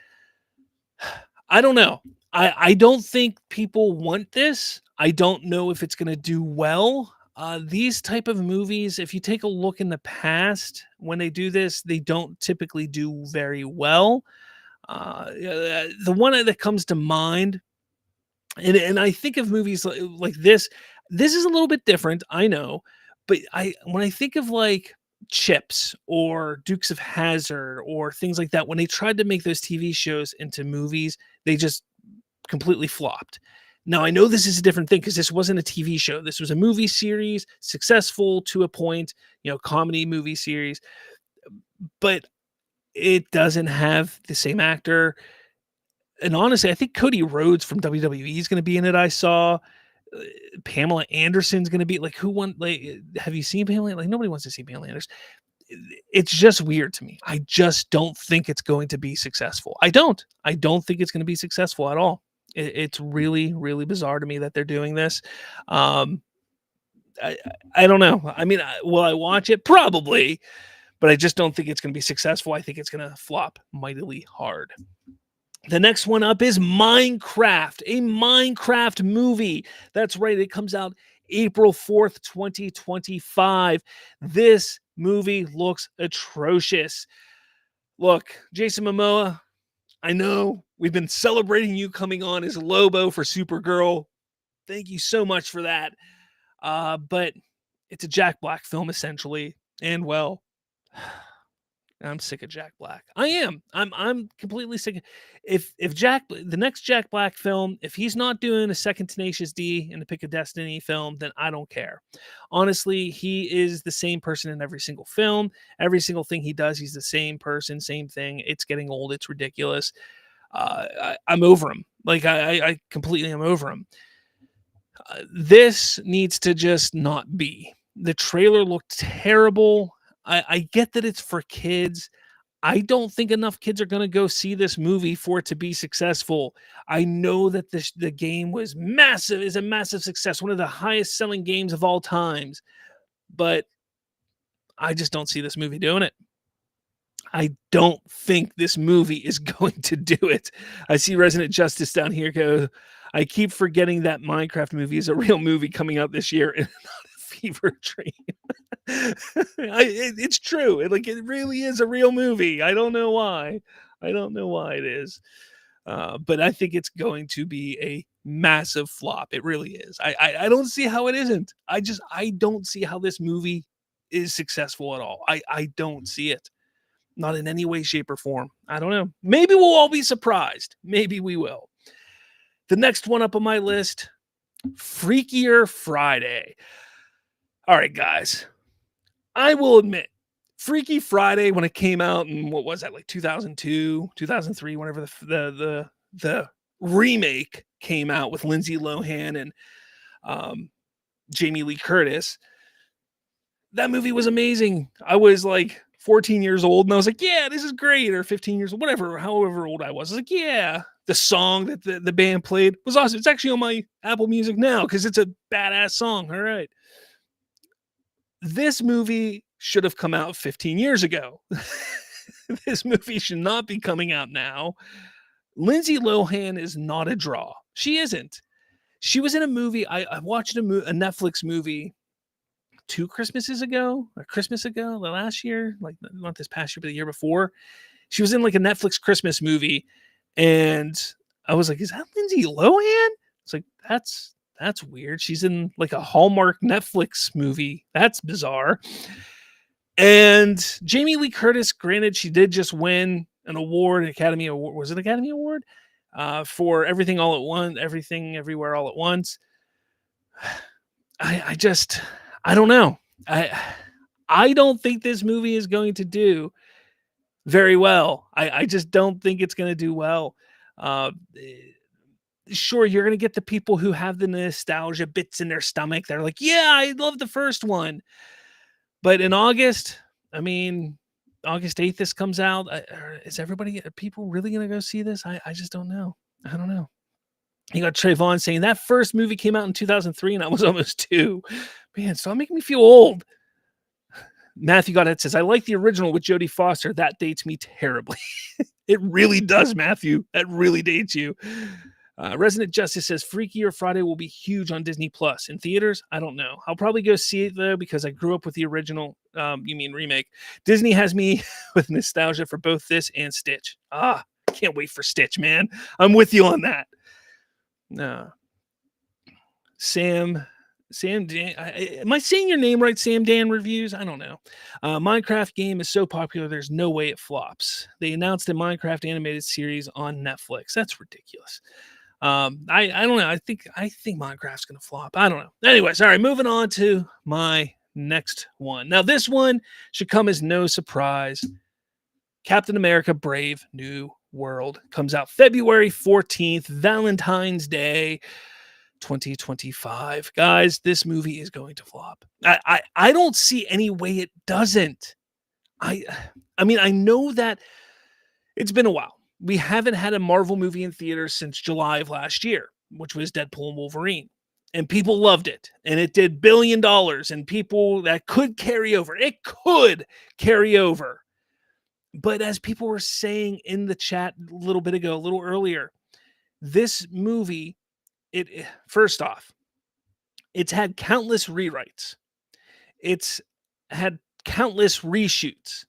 I don't know. I don't think people want this. I don't know if it's going to do well. These type of movies, if you take a look in the past, when they do this, they don't typically do very well. The one that comes to mind, and I think of movies like this. This is a little bit different, I know, but when I think of Chips or Dukes of Hazzard or things like that, when they tried to make those TV shows into movies, they just completely flopped. Now, I know this is a different thing because this wasn't a TV show. This was a movie series, successful to a point, comedy movie series, but it doesn't have the same actor. And honestly, I think Cody Rhodes from WWE is going to be in it. I saw Pamela Anderson's going to be who won? Have you seen Pamela? Nobody wants to see Pamela Anderson. It's just weird to me. I just don't think it's going to be successful. I don't think it's going to be successful at all. It's really, really bizarre to me that they're doing this. I don't know. I mean, will I watch it? Probably, but I just don't think it's going to be successful. I think it's going to flop mightily hard. The next one up is Minecraft, a Minecraft movie. That's right. It comes out April 4th, 2025. This movie looks atrocious. Look, Jason Momoa, I know we've been celebrating you coming on as Lobo for Supergirl. Thank you so much for that. But it's a Jack Black film, essentially. And, well, I'm sick of Jack Black. I am. I'm completely sick. If the next Jack Black film, if he's not doing a second Tenacious D and the Pick of Destiny film, then I don't care. Honestly, he is the same person in every single film. Every single thing he does, he's the same person, same thing. It's getting old. It's ridiculous. I'm over him. I completely am over him. This needs to just not be. The trailer looked terrible. I get that it's for kids. I don't think enough kids are going to go see this movie for it to be successful. I know that the game was massive, is a massive success, one of the highest selling games of all times, but I just don't see this movie doing it. I don't think this movie is going to do it. I see Resident Justice down here go, I keep forgetting that Minecraft movie is a real movie coming out this year and not a fever dream. It's true. It really is a real movie. I don't know why. It is. But I think it's going to be a massive flop. It really is. I don't see how it isn't. I don't see how this movie is successful at all. I don't see it. Not in any way, shape, or form. I don't know. Maybe we'll all be surprised. Maybe we will. The next one up on my list, Freakier Friday. All right, guys. I will admit, Freaky Friday, when it came out in, what was that, 2002, 2003, whenever the remake came out with Lindsay Lohan and Jamie Lee Curtis, that movie was amazing. I was 14 years old, and I was like, yeah, this is great, or 15 years old, whatever, however old I was like, yeah. The song that the band played was awesome. It's actually on my Apple Music now because it's a badass song. All right. This movie should have come out 15 years ago. This movie should not be coming out now. Lindsay Lohan is not a draw. She isn't. She was in a movie. I watched a Netflix movie 2 Christmases ago, or Christmas ago, the last year, like not this past year, but the year before. She was in like a Netflix Christmas movie, and I was like, "Is that Lindsay Lohan?" It's like that's weird. She's in like a Hallmark Netflix movie. That's bizarre. And Jamie Lee Curtis, granted, she did just win an award, an Academy Award. Was it Academy Award? For Everything All at Once, Everything Everywhere All at Once. I don't know. I don't think this movie is going to do very well. I just don't think it's going to do well. Sure, you're going to get the people who have the nostalgia bits in their stomach. They're like, yeah, I love the first one. But in August, I mean, August 8th, this comes out. Are people really going to go see this? I just don't know. I don't know. You got Trayvon saying that first movie came out in 2003 and I was almost 2. Man, stop making me feel old. Matthew Goddard says, I like the original with Jodie Foster. That dates me terribly. It really does, Matthew. That really dates you. Resident Justice says Freaky or Friday will be huge on Disney Plus. In theaters, I don't know. I'll probably go see it though because I grew up with the original. You mean remake? Disney has me with nostalgia for both this and Stitch. Can't wait for Stitch, man. I'm with you on that. Sam Dan. Am I saying your name right? Sam Dan Reviews. I don't know. Minecraft game is so popular. There's no way it flops. They announced a Minecraft animated series on Netflix. That's ridiculous. I don't know. I think Minecraft's gonna flop. I don't know. Anyways, all right, moving on to my next one. Now, this one should come as no surprise. Captain America: Brave New World comes out February 14th, Valentine's Day, 2025. Guys, this movie is going to flop. I don't see any way it doesn't. I mean, I know that it's been a while. We haven't had a Marvel movie in theaters since July of last year, which was Deadpool and Wolverine. And people loved it. And it did $1 billion. And people that could carry over. It could carry over. But as people were saying in the chat a little bit ago, a little earlier, this movie, first off, it's had countless rewrites. It's had countless reshoots.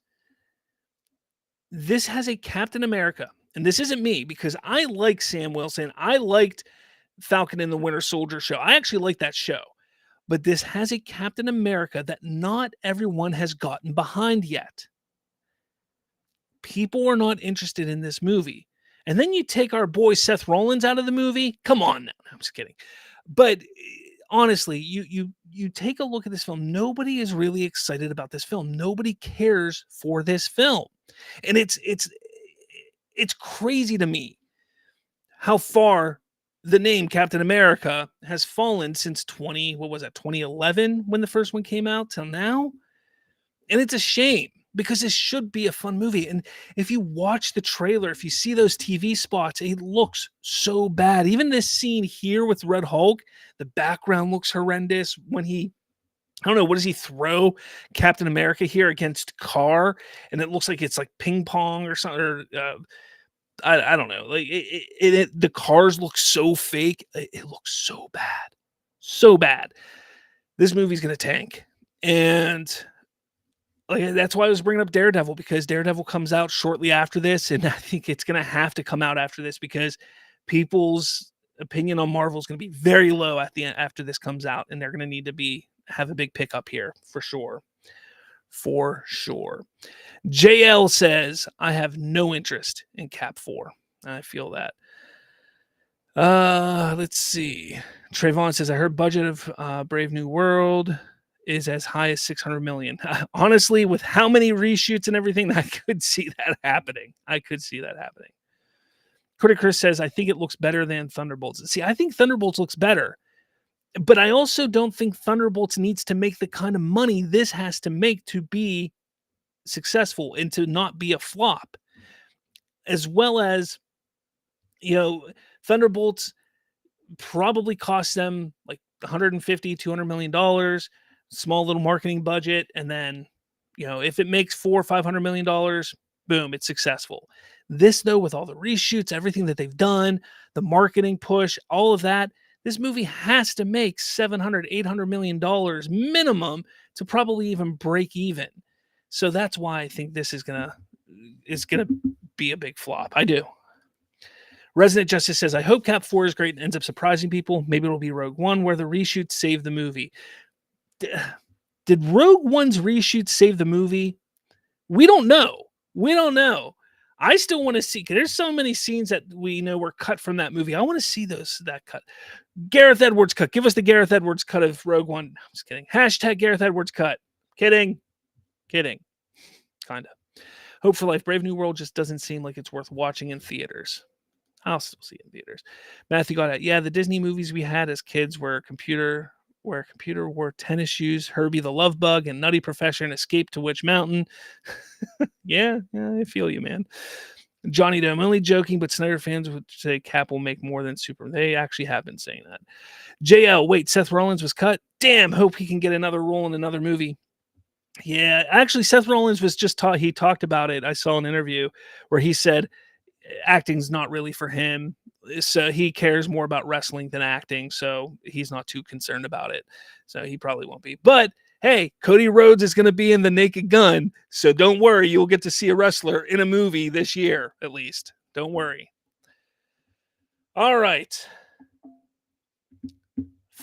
This has a Captain America. And this isn't me because I like Sam Wilson. I liked Falcon and the Winter Soldier show. I actually like that show. But this has a Captain America that not everyone has gotten behind yet. People are not interested in this movie. And then you take our boy Seth Rollins out of the movie. Come on now. I'm just kidding. But honestly, you take a look at this film. Nobody is really excited about this film. Nobody cares for this film. And it's crazy to me how far the name Captain America has fallen since 2011 when the first one came out till now. And it's a shame because this should be a fun movie. And if you watch the trailer, if you see those TV spots, it looks so bad. Even this scene here with Red Hulk, the background looks horrendous when I don't know, what does he throw Captain America here against car? And it looks like it's like ping pong or something. Or, I don't know. Like the cars look so fake. It looks so bad. So bad. This movie's going to tank. And like that's why I was bringing up Daredevil, because Daredevil comes out shortly after this. And I think it's going to have to come out after this because people's opinion on Marvel is going to be very low at the end after this comes out. And they're going to need to have a big pickup here for sure. For sure. JL says, I have no interest in Cap 4. I feel that. Let's see. Trayvon says, I heard budget of Brave New World is as high as 600 million. Honestly, with how many reshoots and everything, I could see that happening. Critic Chris says, I think it looks better than Thunderbolts. See, I think Thunderbolts looks better. But I also don't think Thunderbolts needs to make the kind of money this has to make to be successful and to not be a flop. As well as, Thunderbolts probably cost them like $150, $200 million. small little marketing budget, and then, if it makes $400 or $500 million, boom, it's successful. This, though, with all the reshoots, everything that they've done, the marketing push, all of that, this movie has to make $700, $800 million minimum to probably even break even. So that's why I think this is gonna be a big flop. I do. Resident Justice says, I hope Cap 4 is great and ends up surprising people. Maybe it'll be Rogue One, where the reshoot saved the movie. Did Rogue One's reshoot save the movie? We don't know. I still want to see, because there's so many scenes that we know were cut from that movie. I want to see that cut. Gareth Edwards cut. Give us the Gareth Edwards cut of Rogue One. I'm just kidding. Hashtag Gareth Edwards cut. Kidding. Kind of. Hope for Life. Brave New World just doesn't seem like it's worth watching in theaters. I'll still see it in theaters. Matthew got it. Yeah, the Disney movies we had as kids where a computer wore tennis shoes, Herbie the Love Bug, and Nutty Professor and Escape to Witch Mountain. yeah, I feel you, man. Johnny, I'm only joking, but Snyder fans would say Cap will make more than Superman. They actually have been saying that. JL, wait, Seth Rollins was cut? Damn, hope he can get another role in another movie. Yeah, actually, Seth Rollins was he talked about it. I saw an interview where he said acting's not really for him. So he cares more about wrestling than acting. So he's not too concerned about it. So he probably won't be. But hey, Cody Rhodes is going to be in The Naked Gun. So don't worry. You'll get to see a wrestler in a movie this year, at least. Don't worry. All right.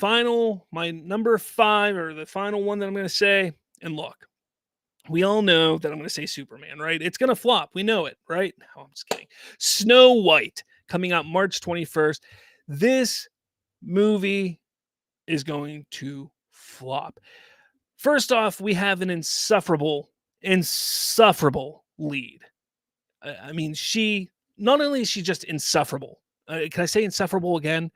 My number 5, or the final one that I'm going to say. And look, we all know that I'm going to say Superman, right? It's going to flop. We know it, right? Oh, I'm just kidding. Snow White, coming out March 21st. This movie is going to flop. First off, we have an insufferable lead. I mean, not only is she just insufferable. Can I say insufferable again?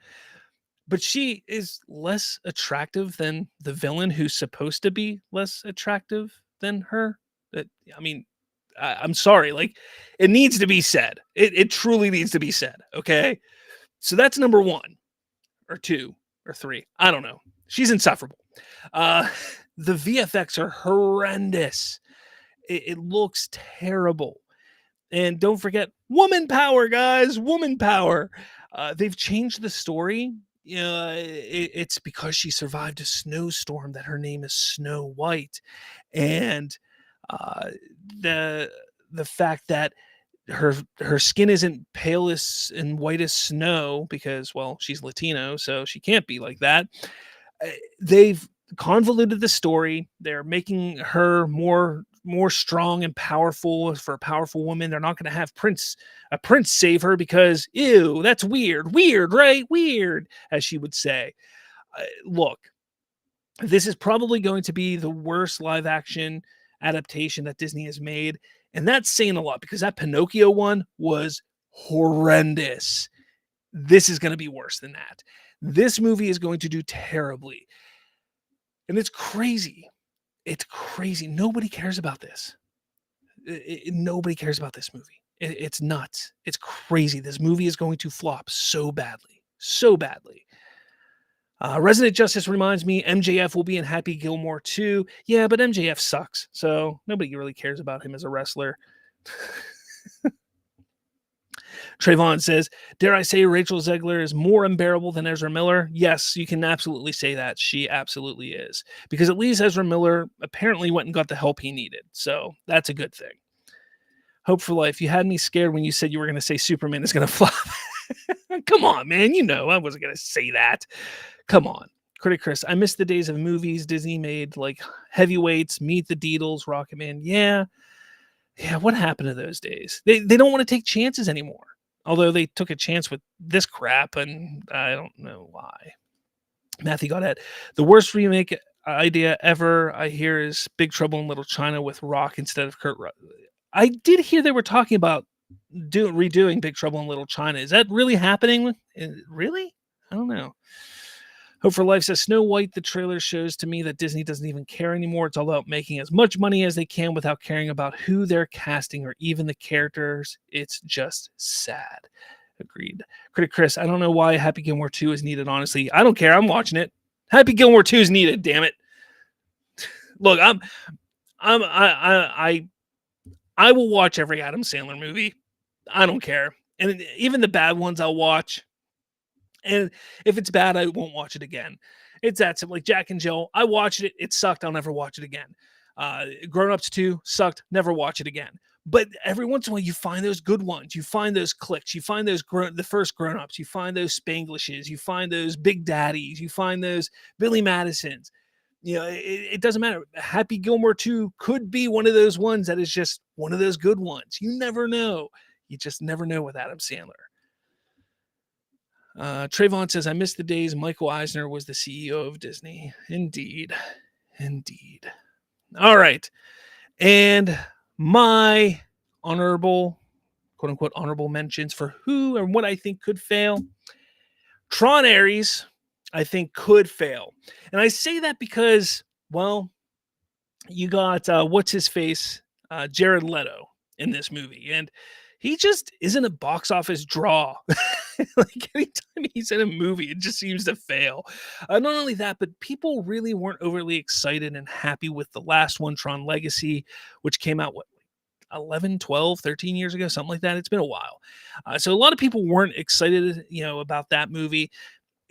But she is less attractive than the villain who's supposed to be less attractive than her. I'm sorry. Like, it needs to be said. It truly needs to be said. Okay. So that's number 1 or 2 or 3. I don't know. She's insufferable. The VFX are horrendous. It looks terrible. And don't forget, woman power, guys. Woman power. They've changed the story. It's because she survived a snowstorm that her name is Snow White. And the fact that her skin isn't pale and white as snow because, well, she's Latino, so she can't be like that. They've convoluted the story. They're making her more strong and powerful for a powerful woman. They're not going to have a prince save her because, ew, that's weird, right? Weird, as she would say. Look, this is probably going to be the worst live action adaptation that Disney has made. And that's saying a lot because that Pinocchio one was horrendous. This is going to be worse than that. This movie is going to do terribly. And it's crazy. It's crazy. Nobody cares about this. Nobody cares about this movie. It's nuts. It's crazy. This movie is going to flop so badly. So badly. Resident Justice reminds me MJF will be in Happy Gilmore 2. Yeah, but MJF sucks. So nobody really cares about him as a wrestler. Trayvon says, dare I say Rachel Zegler is more unbearable than Ezra Miller? Yes, you can absolutely say that. She absolutely is. Because at least Ezra Miller apparently went and got the help he needed. So that's a good thing. Hope for Life. You had me scared when you said you were going to say Superman is going to flop. Come on, man. I wasn't going to say that. Come on. Critic Chris, I miss the days of movies Disney made, like Heavyweights, Meet the Deedles, Rocketman. Yeah, what happened to those days? They don't want to take chances anymore. Although they took a chance with this crap, and I don't know why. Matthew Goddard, the worst remake idea ever I hear is Big Trouble in Little China with Rock instead of Kurt Russell. I did hear they were talking about redoing Big Trouble in Little China. Is that really happening? Really? I don't know. Hope for Life says, Snow White, the trailer shows to me that Disney doesn't even care anymore. It's all about making as much money as they can without caring about who they're casting or even the characters. It's just sad. Agreed. Critic Chris, I don't know why Happy Gilmore 2 is needed, honestly. I don't care. I'm watching it. Happy Gilmore 2 is needed, damn it. Look, I will watch every Adam Sandler movie. I don't care. And even the bad ones I'll watch. And if it's bad, I won't watch it again. It's that simple. Like Jack and Jill, I watched it. It sucked. I'll never watch it again. Grown Ups 2 sucked. Never watch it again. But every once in a while, you find those good ones. You find those clicks. You find those the first Grown Ups. You find those Spanglishes. You find those Big Daddies. You find those Billy Madisons. It doesn't matter. Happy Gilmore 2 could be one of those ones that is just one of those good ones. You never know. You just never know with Adam Sandler. Trayvon says, I miss the days Michael Eisner was the CEO of Disney. Indeed. All right. And my honorable, quote unquote, honorable mentions for who and what I think could fail. Tron Ares, I think could fail. And I say that because, well, you got, what's his face? Jared Leto in this movie. And he just isn't a box office draw. Like anytime he's in a movie, it just seems to fail. Not only that, but people really weren't overly excited and happy with the last one, Tron Legacy, which came out, 11, 12, 13 years ago, something like that. It's been a while. So a lot of people weren't excited, about that movie.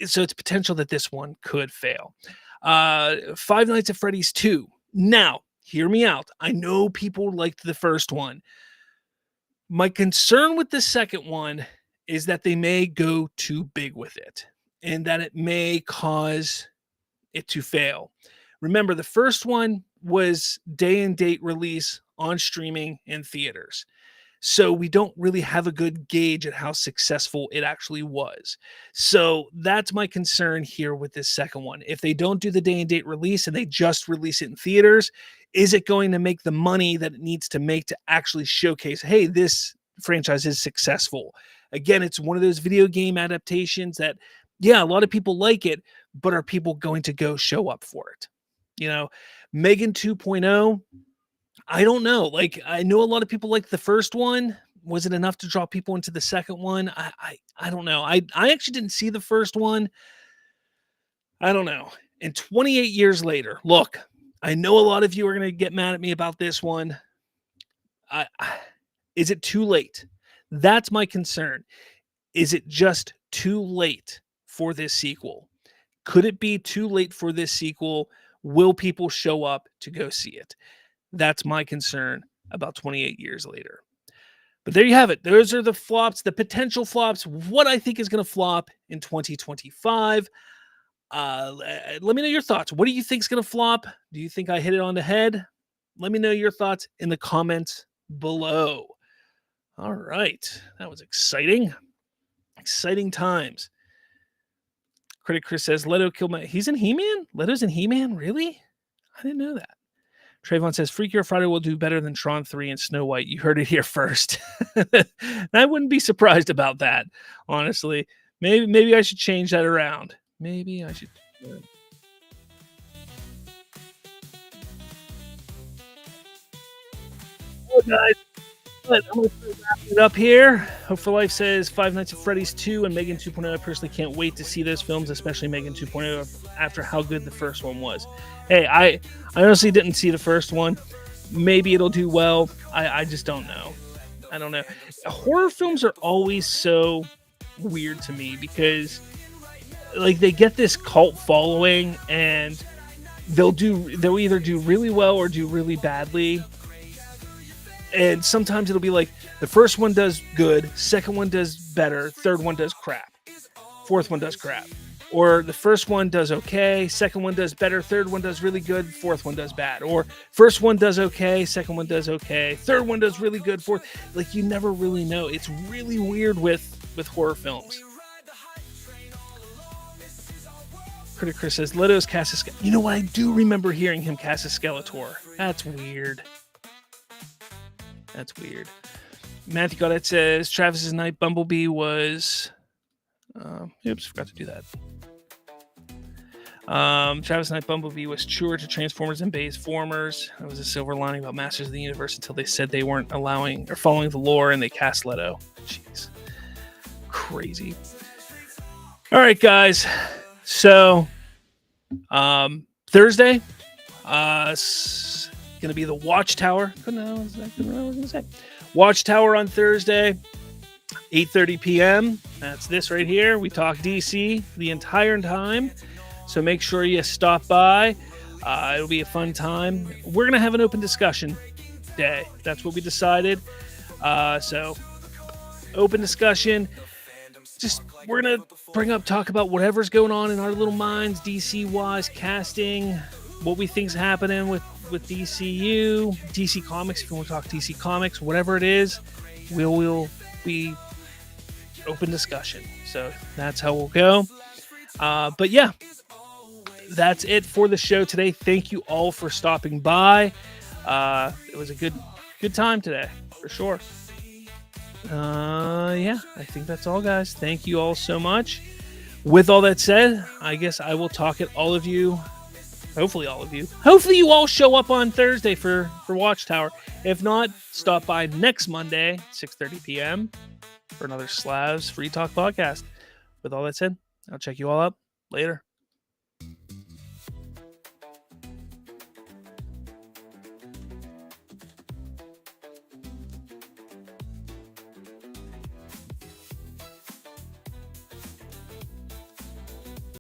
So it's potential that this one could fail. Five Nights at Freddy's 2. Now, hear me out. I know people liked the first one. My concern with the second one is that they may go too big with it and that it may cause it to fail. Remember, the first one was day and date release on streaming and theaters. So we don't really have a good gauge at how successful it actually was. So that's my concern here with this second one. If they don't do the day and date release and they just release it in theaters, is it going to make the money that it needs to make to actually showcase, hey, this franchise is successful? Again, it's one of those video game adaptations that, yeah, a lot of people like it, but are people going to go show up for it? Megan 2.0, I don't know. Like, I know a lot of people like the first one. Was it enough to draw people into the second one? I don't know. I actually didn't see the first one. I don't know. And 28 years later, look, I know a lot of you are going to get mad at me about this one. Is it too late? That's my concern. Is it just too late for this sequel? Could it be too late for this sequel? Will people show up to go see it? That's my concern about 28 years later. But there you have it. Those are the flops, the potential flops, what I think is going to flop in 2025. Let me know your thoughts. What do you think is going to flop? Do you think I hit it on the head? Let me know your thoughts in the comments below. All right. That was exciting. Exciting times. Critic Chris says, Leto killed my... He's in He-Man? Leto's in He-Man? Really? I didn't know that. Trayvon says, Freaky or Friday will do better than Tron 3 and Snow White. You heard it here first. I wouldn't be surprised about that, honestly. Maybe I should change that around. Maybe I should... Oh, guys. I'm going to wrap it up here. Hope for Life says Five Nights at Freddy's 2 and Megan 2.0. I personally can't wait to see those films, especially Megan 2.0, after how good the first one was. Hey, I honestly didn't see the first one. Maybe it'll do well. I just don't know. I don't know. Horror films are always so weird to me because, like, they get this cult following and they'll either do really well or do really badly. And sometimes it'll be like the first one does good, second one does better, third one does crap, fourth one does crap. Or the first one does okay, second one does better, third one does really good, fourth one does bad. Or first one does okay, second one does okay, third one does really good, fourth. Like, you never really know. It's really weird with horror films. Critic Chris says, Leto's cast as... You know what? I do remember hearing him cast as Skeletor. That's weird. That's weird. Matthew Goddard says Travis's Night Bumblebee was... oops, forgot to do that. Travis Knight Bumblebee was truer to Transformers and Bay's Formers. That was a silver lining about Masters of the Universe until they said they weren't allowing or following the lore and they cast Leto. Jeez. Crazy. All right, guys. So, Thursday, It's going to be the Watchtower. Couldn't know exactly what I was going to say. Watchtower on Thursday, 8:30 p.m. That's this right here. We talk DC the entire time. So make sure you stop by. It'll be a fun time. We're going to have an open discussion day. That's what we decided. So open discussion. Just we're going to talk about whatever's going on in our little minds, DC-wise, casting, what we think's happening with DCU, DC Comics. If you want to talk DC Comics, whatever it is, we'll be open discussion. So that's how we'll go. But yeah, that's it for the show today. Thank you all for stopping by. It was a good time today, for sure. Yeah, I think that's all, guys. Thank you all so much. With all that said, I guess I will talk at all of you. Hopefully all of you. Hopefully you all show up on Thursday for Watchtower. If not, stop by next Monday, 6:30 p.m. for another Slavs Free Talk podcast. With all that said, I'll check you all up later.